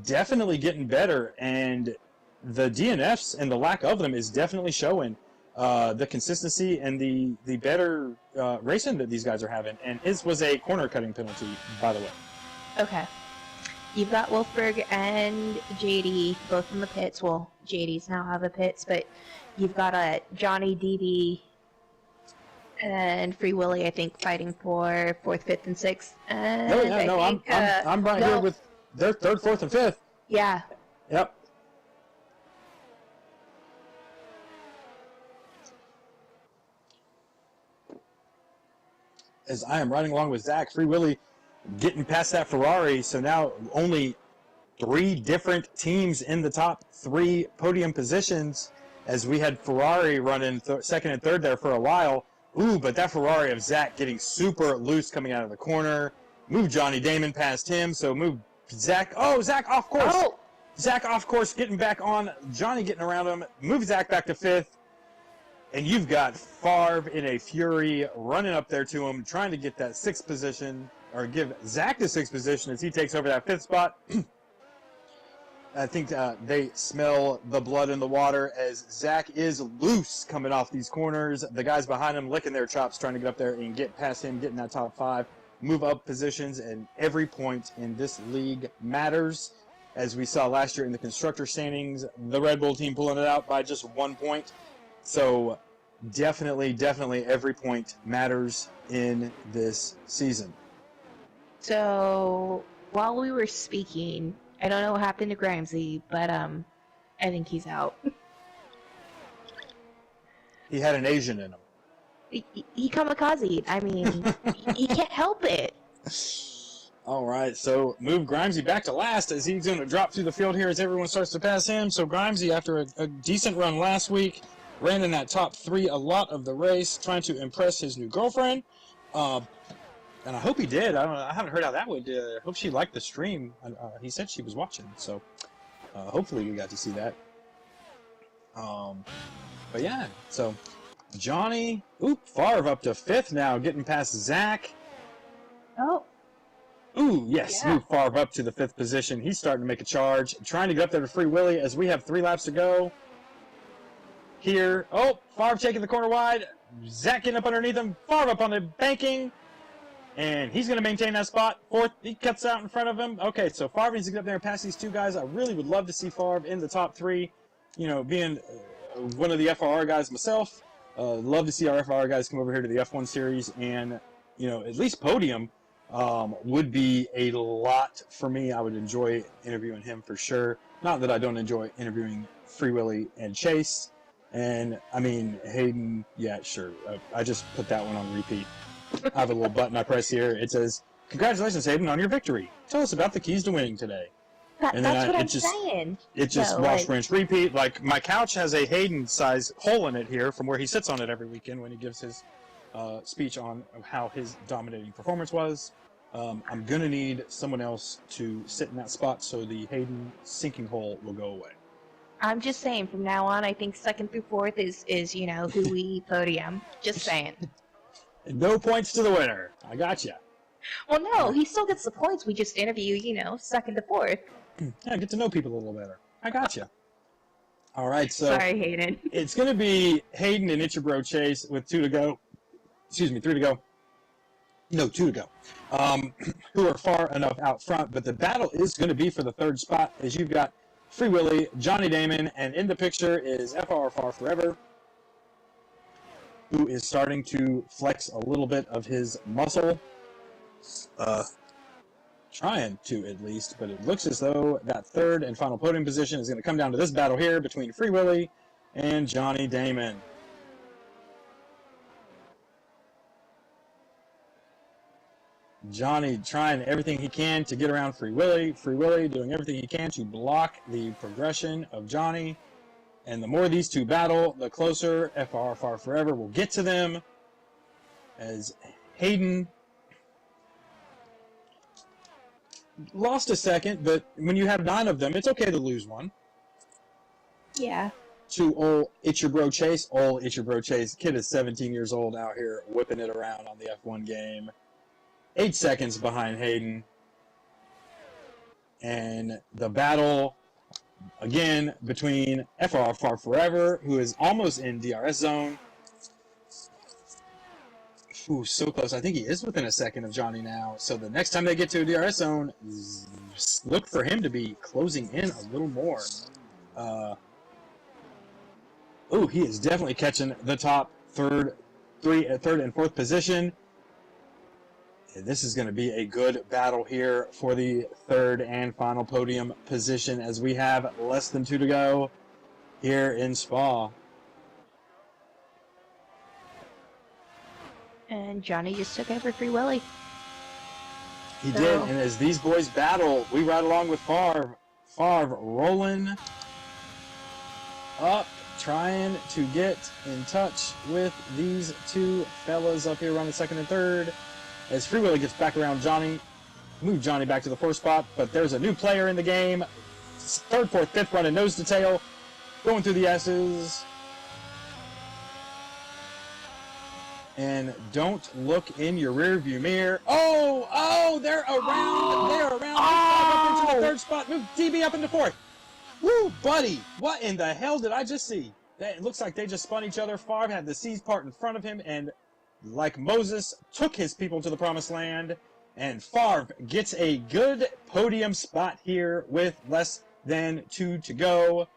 definitely getting better, and the DNFs and the lack of them is definitely showing the consistency and the better racing that these guys are having. And his was a corner cutting penalty, by the way. Okay. You've got Wolfberg and JD both in the pits. Well, JD's now out of the pits, but you've got Johnny, DD, and Free Willy, I think, fighting for 4th, 5th, and 6th. And I'm right here with their 3rd, 4th, and 5th. Yeah. Yep. As I am riding along with Zach, Free Willy getting past that Ferrari, so now only 3 different teams in the top 3 podium positions, as we had Ferrari running 2nd and 3rd there for a while. Ooh, but that Ferrari of Zach getting super loose coming out of the corner. Move Johnny Damon past him, so move Zach. Oh, Zach off course. Oh. Zach off course, getting back on. Johnny getting around him. Move Zach back to 5th. And you've got Favre in a fury running up there to him, trying to get that 6th position, or give Zach the 6th position as he takes over that 5th spot. I think they smell the blood in the water as Zach is loose coming off these corners. The guys behind him licking their chops, trying to get up there and get past him, getting that top 5, move up positions, and every point in this league matters. As we saw last year in the constructor standings, the Red Bull team pulling it out by just 1 point. So definitely every point matters in this season. So while we were speaking, I don't know what happened to Grimesy, but I think he's out. He had an Asian in him. He kamikaze. I mean, he can't help it. All right, so move Grimesy back to last as he's going to drop through the field here as everyone starts to pass him. So Grimesy, after a decent run last week, ran in that top 3 a lot of the race, trying to impress his new girlfriend. And I hope he did. I haven't heard how that would. I hope she liked the stream. He said she was watching, so hopefully we got to see that. But yeah, so Johnny, Favre up to 5th now, getting past Zach. Oh. Ooh, yes, move Favre up to the 5th position. He's starting to make a charge, trying to get up there to Free Willy as we have 3 laps to go. Here, Favre taking the corner wide. Zach getting up underneath him. Favre up on the banking. And he's going to maintain that spot. 4th, he cuts out in front of him. Okay, so Favre needs to get up there and pass these 2 guys. I really would love to see Favre in the top 3. You know, being one of the FRR guys myself, love to see our FRR guys come over here to the F1 series. And, at least podium would be a lot for me. I would enjoy interviewing him for sure. Not that I don't enjoy interviewing Free Willy and Chase. And, I mean, Hayden, yeah, sure. I just put that one on repeat. I have a little button I press here. It says, Congratulations, Hayden, on your victory. Tell us about the keys to winning today. And That's what I'm just saying. it just So, wash, like, rinse, repeat. Like my couch has a Hayden size hole in it here from where he sits on it every weekend when he gives his speech on how his dominating performance was. I'm gonna need someone else to sit in that spot so the Hayden sinking hole will go away. I'm just saying, from now on, I think second through fourth is who we podium. Just saying. No points to the winner. I gotcha. Well, no, he still gets the points. We just interview, second to fourth. Yeah, get to know people a little better. I gotcha. All right, so Sorry, Hayden. it's going to be Hayden and Ichibro Chase with 2 to go. Excuse me, 3 to go. No, 2 to go. Who are far enough out front, but the battle is going to be for the third spot as you've got Free Willy, Johnny Damon, and in the picture is FR Far Forever, who is starting to flex a little bit of his muscle. Trying to, at least, but it looks as though that third and final podium position is going to come down to this battle here between Free Willy and Johnny Damon. Johnny trying everything he can to get around Free Willy. Free Willy doing everything he can to block the progression of Johnny. And the more these two battle, the closer FR Far Forever will get to them. As Hayden lost a second, but when you have 9 of them, it's okay to lose one. Yeah. To old It's Your Bro Chase. Old It's Your Bro Chase. Kid is 17 years old out here whipping it around on the F1 game. 8 seconds behind Hayden. And the battle, again, between FR Far Forever, who is almost in DRS zone. Ooh, so close. I think he is within a second of Johnny now. So the next time they get to a DRS zone, look for him to be closing in a little more. He is definitely catching the top third and fourth position. This is going to be a good battle here for the third and final podium position as we have less than 2 to go here in Spa. And Johnny just took over Free Willy. He did, and as these boys battle, we ride along with Favre. Favre rolling up, trying to get in touch with these two fellas up here running second and third. As Free Willy gets back around Johnny, move Johnny back to the 4th spot, but there's a new player in the game. 3rd, 4th, 5th running nose to tail, going through the S's. And don't look in your rearview mirror. They're around. They're around. Up into the 3rd spot. Move DB up into 4th. Woo, buddy. What in the hell did I just see? It looks like they just spun each other. Favre had the C's part in front of him, and like Moses, took his people to the promised land. And Favre gets a good podium spot here with less than 2 to go.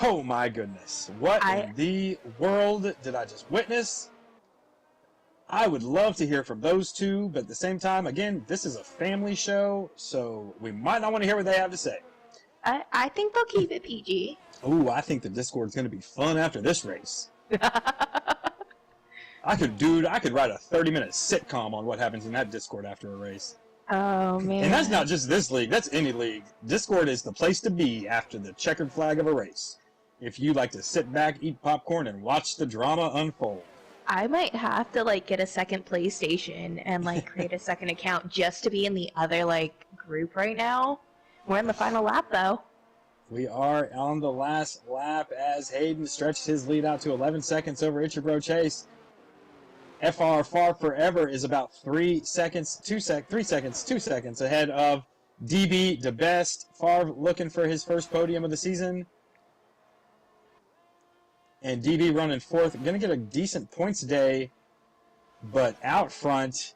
Oh my goodness. What in the world did I just witness? I would love to hear from those two, but at the same time, again, this is a family show, so we might not want to hear what they have to say. I think they'll keep it PG. Ooh, I think the Discord's going to be fun after this race. I could write a 30-minute sitcom on what happens in that Discord after a race. Oh, man. And that's not just this league, that's any league. Discord is the place to be after the checkered flag of a race. If you like to sit back, eat popcorn, and watch the drama unfold. I might have to, get a second PlayStation and, create a second account just to be in the other, group right now. We're in the final lap, though. We are on the last lap as Hayden stretched his lead out to 11 seconds over It's Your Bro Chase. FR Far Forever is about 2 seconds ahead of DB the best. Favre looking for his first podium of the season. And DB running 4th. Going to get a decent points day, but out front,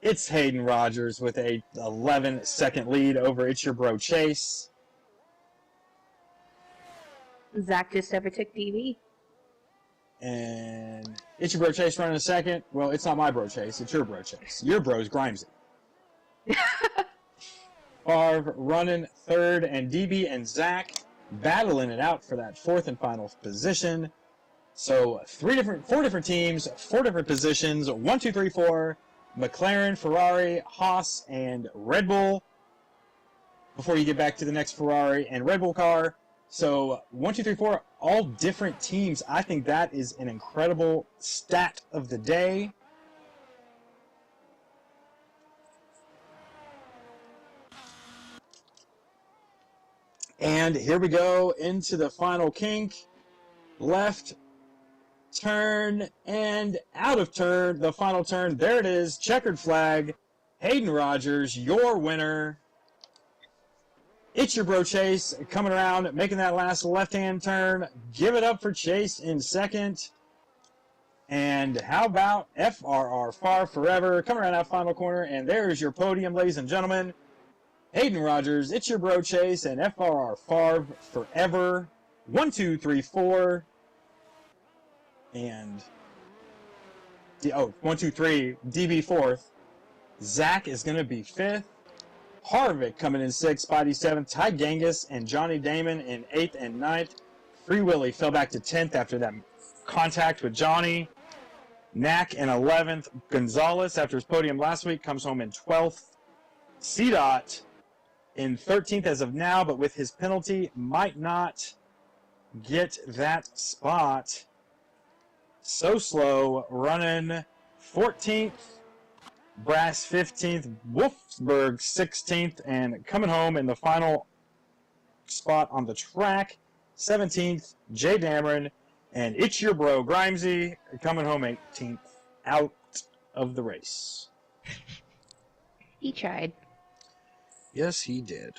it's Hayden Rogers with a 11-second lead over It's Your Bro Chase. Zach just overtook DB. And It's Your Bro Chase running a second. Well, it's not my Bro Chase. It's your Bro Chase. Your bro's Grimesy. Favre running 3rd, and DB and Zach battling it out for that 4th and final position. So four different teams, 4 different positions, 1, 2, 3, 4, McLaren, Ferrari, Haas, and Red Bull, before you get back to the next Ferrari and Red Bull car. So 1, 2, 3, 4, all different teams. I think that is an incredible stat of the day. And here we go into the final kink. Left turn and out of turn, the final turn. There it is, checkered flag. Hayden Rogers, your winner. It's your bro Chase coming around, making that last left-hand turn. Give it up for Chase in second. And how about FRR Far Forever coming around that final corner. And there's your podium, ladies and gentlemen. Hayden Rogers, it's your bro Chase, and FRR Favre Forever. 1, 2, 3, 4. And 1, 2, 3. DB fourth. Zach is going to be fifth. Harvick coming in sixth. Spidey seventh. Ty Genghis and Johnny Damon in eighth and ninth. Free Willy fell back to 10th after that contact with Johnny. Knack in 11th. Gonzalez, after his podium last week, comes home in 12th. C-Dot in 13th as of now, but with his penalty, might not get that spot. So slow, running 14th. Brass 15th. Wolfsburg 16th, and coming home in the final spot on the track, 17th, Jay Dameron, and it's your bro, Grimesy, coming home 18th out of the race. He tried. Yes, he did.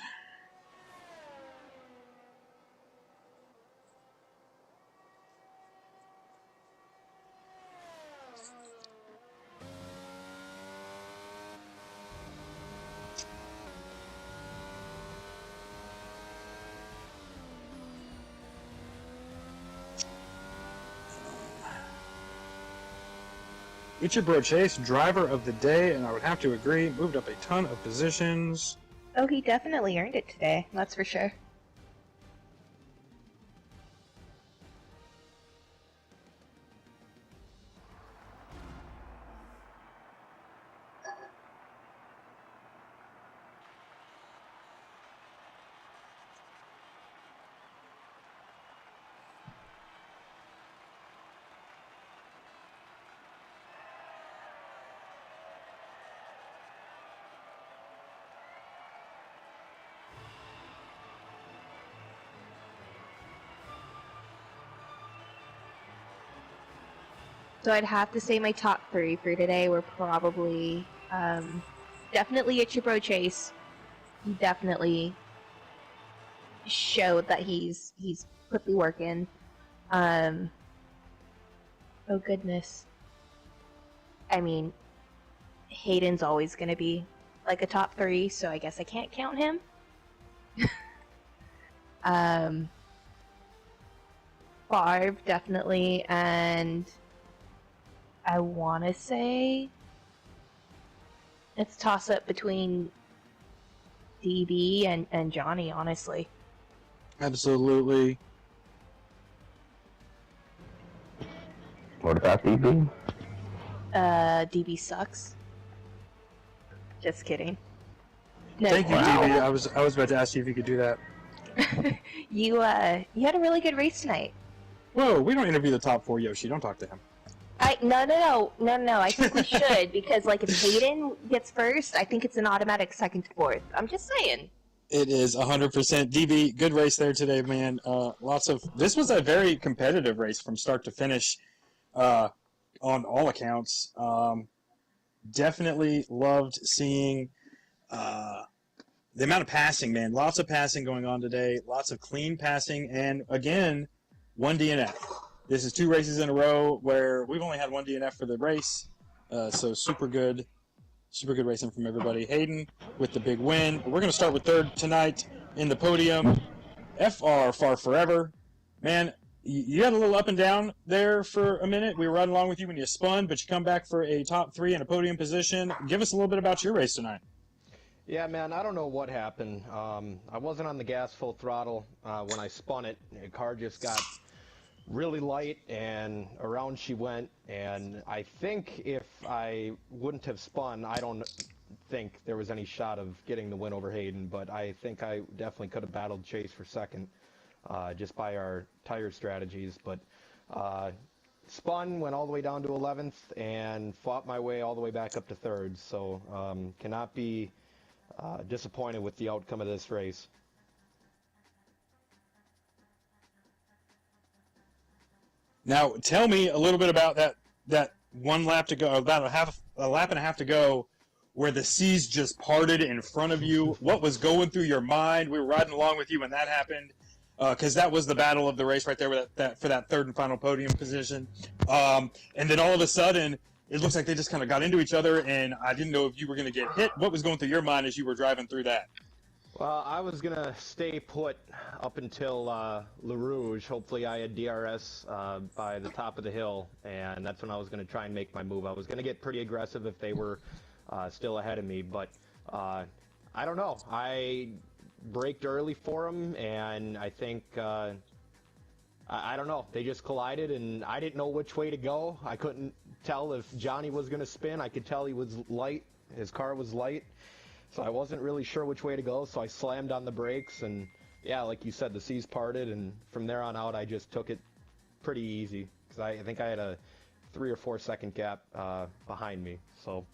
It's your bro Chase, driver of the day, and I would have to agree, moved up a ton of positions. Oh, he definitely earned it today, that's for sure. So I'd have to say my top 3 for today were probably definitely It's Your Bro Chase. He definitely showed that he's put the work in. Oh goodness. I mean, Hayden's always gonna be like a top 3, so I guess I can't count him. Favre definitely, and I want to say it's toss-up between DB and Johnny, honestly. Absolutely. What about DB? DB sucks. Just kidding. No, Thank you, Wow. DB. I was about to ask you if you could do that. you had a really good race tonight. Whoa, we don't interview the top 4, Yoshi. Don't talk to him. No. I think we should, because like if Hayden gets first, I think it's an automatic second to fourth. I'm just saying. It is 100%. DB, good race there today, man. This was a very competitive race from start to finish, on all accounts. Definitely loved seeing the amount of passing, man. Lots of passing going on today. Lots of clean passing, and again, 1 DNF. This is 2 races in a row where we've only had 1 DNF for the race, so super good racing from everybody. Hayden with the big win. We're going to start with third tonight in the podium. FR Far Forever. Man, you had a little up and down there for a minute. We were running along with you when you spun, but you come back for a top 3 and a podium position. Give us a little bit about your race tonight. Yeah, man, I don't know what happened. I wasn't on the gas full throttle when I spun it. The car just got really light, and around she went. And I think if I wouldn't have spun, I don't think there was any shot of getting the win over Hayden, but I think I definitely could have battled Chase for second just by our tire strategies. But spun, went all the way down to 11th, and fought my way all the way back up to third. So cannot be disappointed with the outcome of this race. Now, tell me a little bit about that one lap to go, about a lap and a half to go, where the seas just parted in front of you. What was going through your mind? We were riding along with you when that happened, because that was the battle of the race right there with for that third and final podium position. And then all of a sudden, it looks like they just kind of got into each other, and I didn't know if you were going to get hit. What was going through your mind as you were driving through that? Well, I was going to stay put up until La Rouge. Hopefully I had DRS by the top of the hill, and that's when I was going to try and make my move. I was going to get pretty aggressive if they were still ahead of me, but I don't know. I braked early for them, and I think, I don't know. They just collided, and I didn't know which way to go. I couldn't tell if Johnny was going to spin. I could tell he was light. His car was light. So I wasn't really sure which way to go, so I slammed on the brakes, and yeah, like you said, the seas parted, and from there on out, I just took it pretty easy, because I think I had a 3 or 4 second gap behind me, so.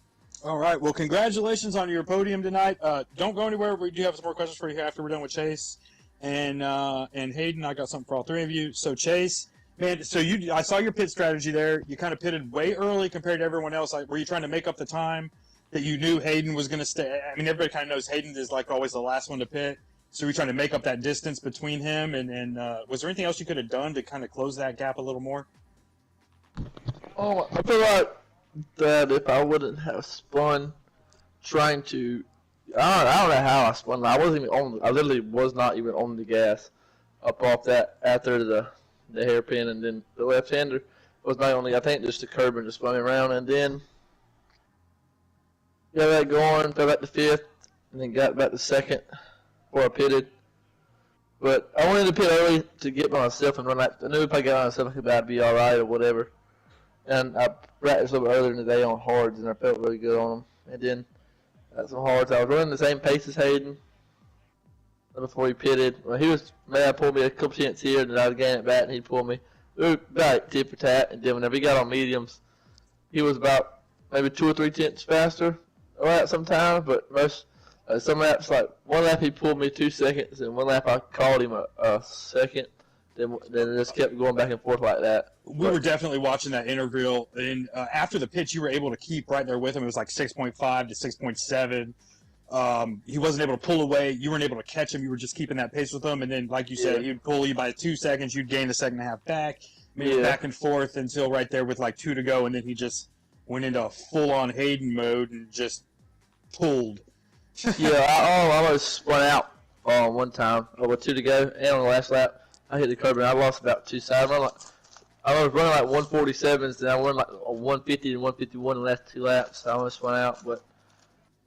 All right, well, congratulations on your podium tonight. Don't go anywhere. We do have some more questions for you after we're done with Chase and Hayden. I got something for all three of you. So Chase, man, so I saw your pit strategy there. You kind of pitted way early compared to everyone else. Like, were you trying to make up the time that you knew Hayden was going to stay? I mean, everybody kind of knows Hayden is like always the last one to pit. So you're trying to make up that distance between him, and was there anything else you could have done to kind of close that gap a little more? Oh, I feel like that if I wouldn't have spun trying to, I don't know how I spun. I wasn't even on. I literally was not even on the gas up off that after the hairpin, and then the left-hander was not only, I think, just the curb and just spun me around, and then got that going, fell back to fifth, and then got back to second before I pitted. But I wanted to pit early to get by myself and run like, I knew if I got on myself, I'd be all right or whatever. And I practiced a little bit earlier in the day on hards, and I felt really good on them. And then at some hards, I was running the same pace as Hayden before he pitted. Well, he was mad, pulled me a couple tenths here, and then I'd gain it back, and he'd pull me. We were about tit for tat, and then whenever he got on mediums, he was about maybe 2 or 3 tenths faster. Right, sometimes, but most some laps, like one lap he pulled me 2 seconds, and one lap I called him a second. Then it just kept going back and forth like that. We were definitely watching that interval, and after the pitch, you were able to keep right there with him. It was like 6.5 to 6.7. He wasn't able to pull away. You weren't able to catch him. You were just keeping that pace with him, and then, like you said, he'd pull you by 2 seconds. You'd gain a second and a half back, maybe back and forth until right there with like 2 to go, and then he just went into a full-on Hayden mode and just pulled. I almost spun out one time with 2 to go, and on the last lap, I hit the curb and I lost about 2 sides. I was running like 147s, then I went like 150 and 151 in the last 2 laps. So I almost spun out, but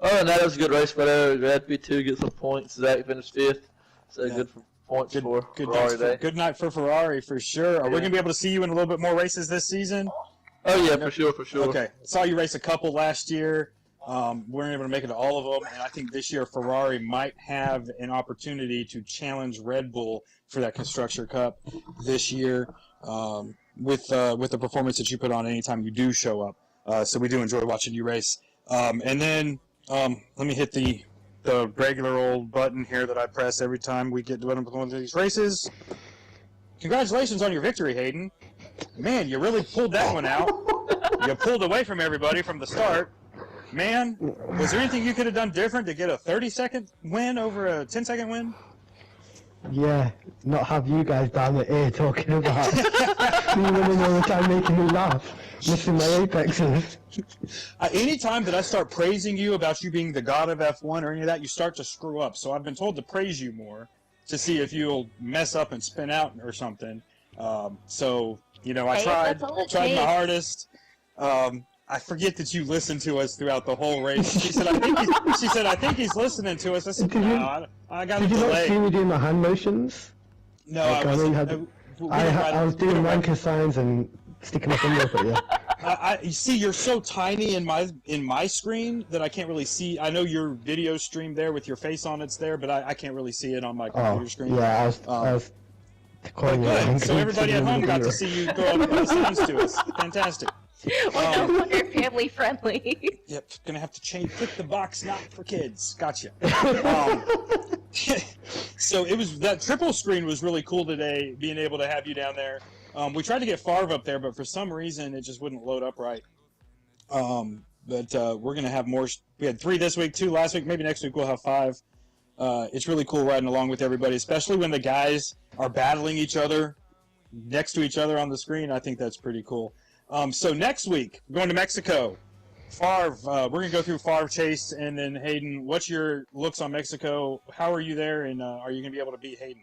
other than that, it was a good race. But glad to be 2, get some points. Zach finished 5th, so good for points for Ferrari today. Good night for Ferrari for sure. Are we gonna be able to see you in a little bit more races this season? Oh yeah, for sure. Okay, saw you race a couple last year. Weren't able to make it to all of them, and I think this year Ferrari might have an opportunity to challenge Red Bull for that Constructor Cup this year with the performance that you put on anytime you do show up. So we do enjoy watching you race. And then let me hit the regular old button here that I press every time we get to one of these races. Congratulations on your victory, Hayden. Man, you really pulled that one out. You pulled away from everybody from the start. Man, was there anything you could have done different to get a 30-second win over a 10-second win? Yeah, not have you guys down the ear talking about me winning all the time, making me laugh, missing my apexes. Anytime that I start praising you about you being the god of F1 or any of that, you start to screw up. So I've been told to praise you more to see if you'll mess up and spin out or something. So, you know, I tried my hardest. I forget that you listened to us throughout the whole race. She said, I think he's listening to us. I said, no, I got a delay. Did you not see me doing my hand motions? No, I was doing ranker signs and sticking my finger up at you. You see, you're so tiny in my screen that I can't really see. I know your video stream there with your face on it's there, but I can't really see it on my computer screen. Yeah, I was calling you a Good. ranker. So everybody at home got to see you go up those signs to us. Fantastic. We're no longer family friendly. Yep, gonna have to click the box not for kids. Gotcha. So it was that triple screen was really cool today, being able to have you down there. We tried to get Favre up there, but for some reason it just wouldn't load up right. But we're gonna have more. We had 3 this week, 2 last week. Maybe next week we'll have 5. It's really cool riding along with everybody, especially when the guys are battling each other next to each other on the screen. I think that's pretty cool. So next week, we're going to Mexico. Favre, we're going to go through Favre, Chase, and then Hayden. What's your looks on Mexico? How are you there, and are you going to be able to beat Hayden?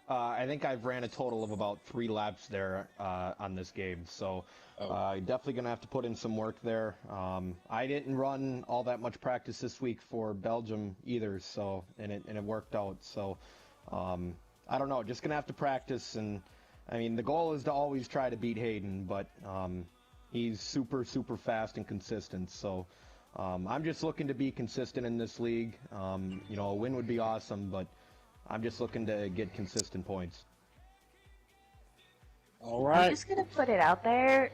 I think I've ran a total of about 3 laps there on this game, so definitely going to have to put in some work there. I didn't run all that much practice this week for Belgium either, so and it worked out. So I don't know, just going to have to practice, and I mean the goal is to always try to beat Hayden, but he's super fast and consistent. So I'm just looking to be consistent in this league. A win would be awesome, but I'm just looking to get consistent points. All right. I'm just gonna put it out there.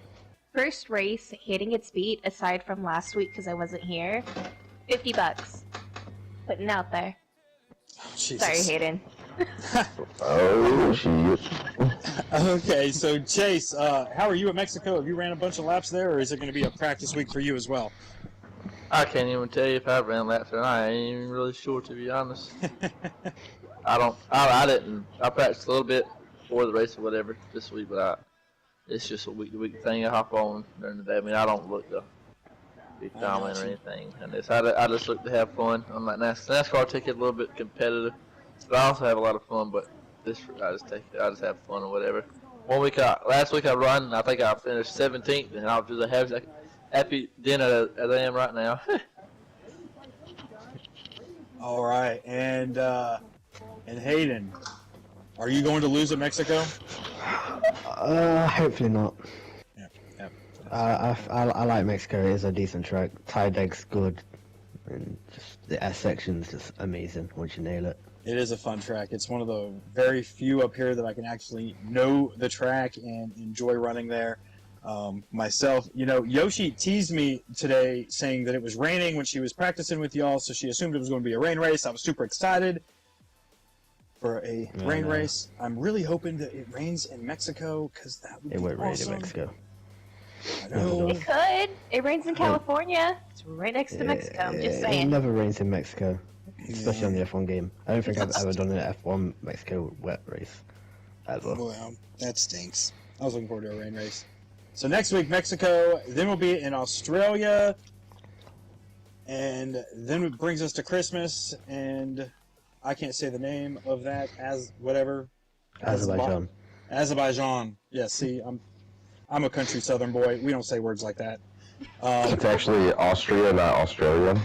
First race, Hayden gets beat, aside from last week because I wasn't here. $50. Putting it out there. Oh, Jesus. Sorry, Hayden. Oh, shit. Okay, so Chase, how are you at Mexico? Have you ran a bunch of laps there, or is it going to be a practice week for you as well? I can't even tell you if I ran laps or not. I ain't even really sure, to be honest. I didn't. I practiced a little bit before the race or whatever this week, but it's just a week-to-week thing. I hop on during the day. I mean, I don't look to be dominant or anything. And I just look to have fun. I'm like NASCAR. I take it a little bit competitive, but I also have a lot of fun. But I just have fun or whatever. Last week I run. I think I finished 17th, and I was just happy dinner as I am right now. All right, and Hayden, are you going to lose at Mexico? Hopefully not. Yeah. I like Mexico. It is a decent track. Tie deck's good, and just the S section's just amazing once you nail it. It is a fun track. It's one of the very few up here that I can actually know the track and enjoy running there. Myself, Yoshi teased me today saying that it was raining when she was practicing with y'all, so she assumed it was going to be a rain race. I was super excited for a rain race. I'm really hoping that it rains in Mexico, because that would be awesome. It won't rain in Mexico. I know. It could. It rains in California. It's right next to Mexico. I'm just It saying. never rains in Mexico, especially on the F1 game. I don't think I've ever done an F1 Mexico wet race ever. Well, that stinks. I was looking forward to a rain race. So next week, Mexico, then we'll be in Australia, and then it brings us to Christmas, and I can't say the name of that, Azerbaijan. Azerbaijan. Yeah, see, I'm a country southern boy. We don't say words like that. It's actually Austria, not Australia.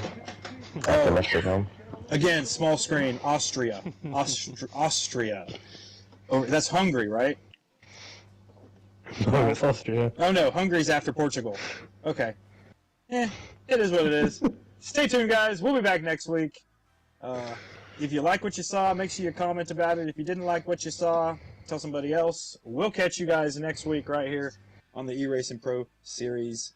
After Mexico. Again, small screen, Austria. Austria. Oh, that's Hungary, right? No, it's Austria. Oh no, Hungary's after Portugal. Okay. It is what it is. Stay tuned, guys. We'll be back next week. If you like what you saw, make sure you comment about it. If you didn't like what you saw, tell somebody else. We'll catch you guys next week right here on the eRacing Pro Series.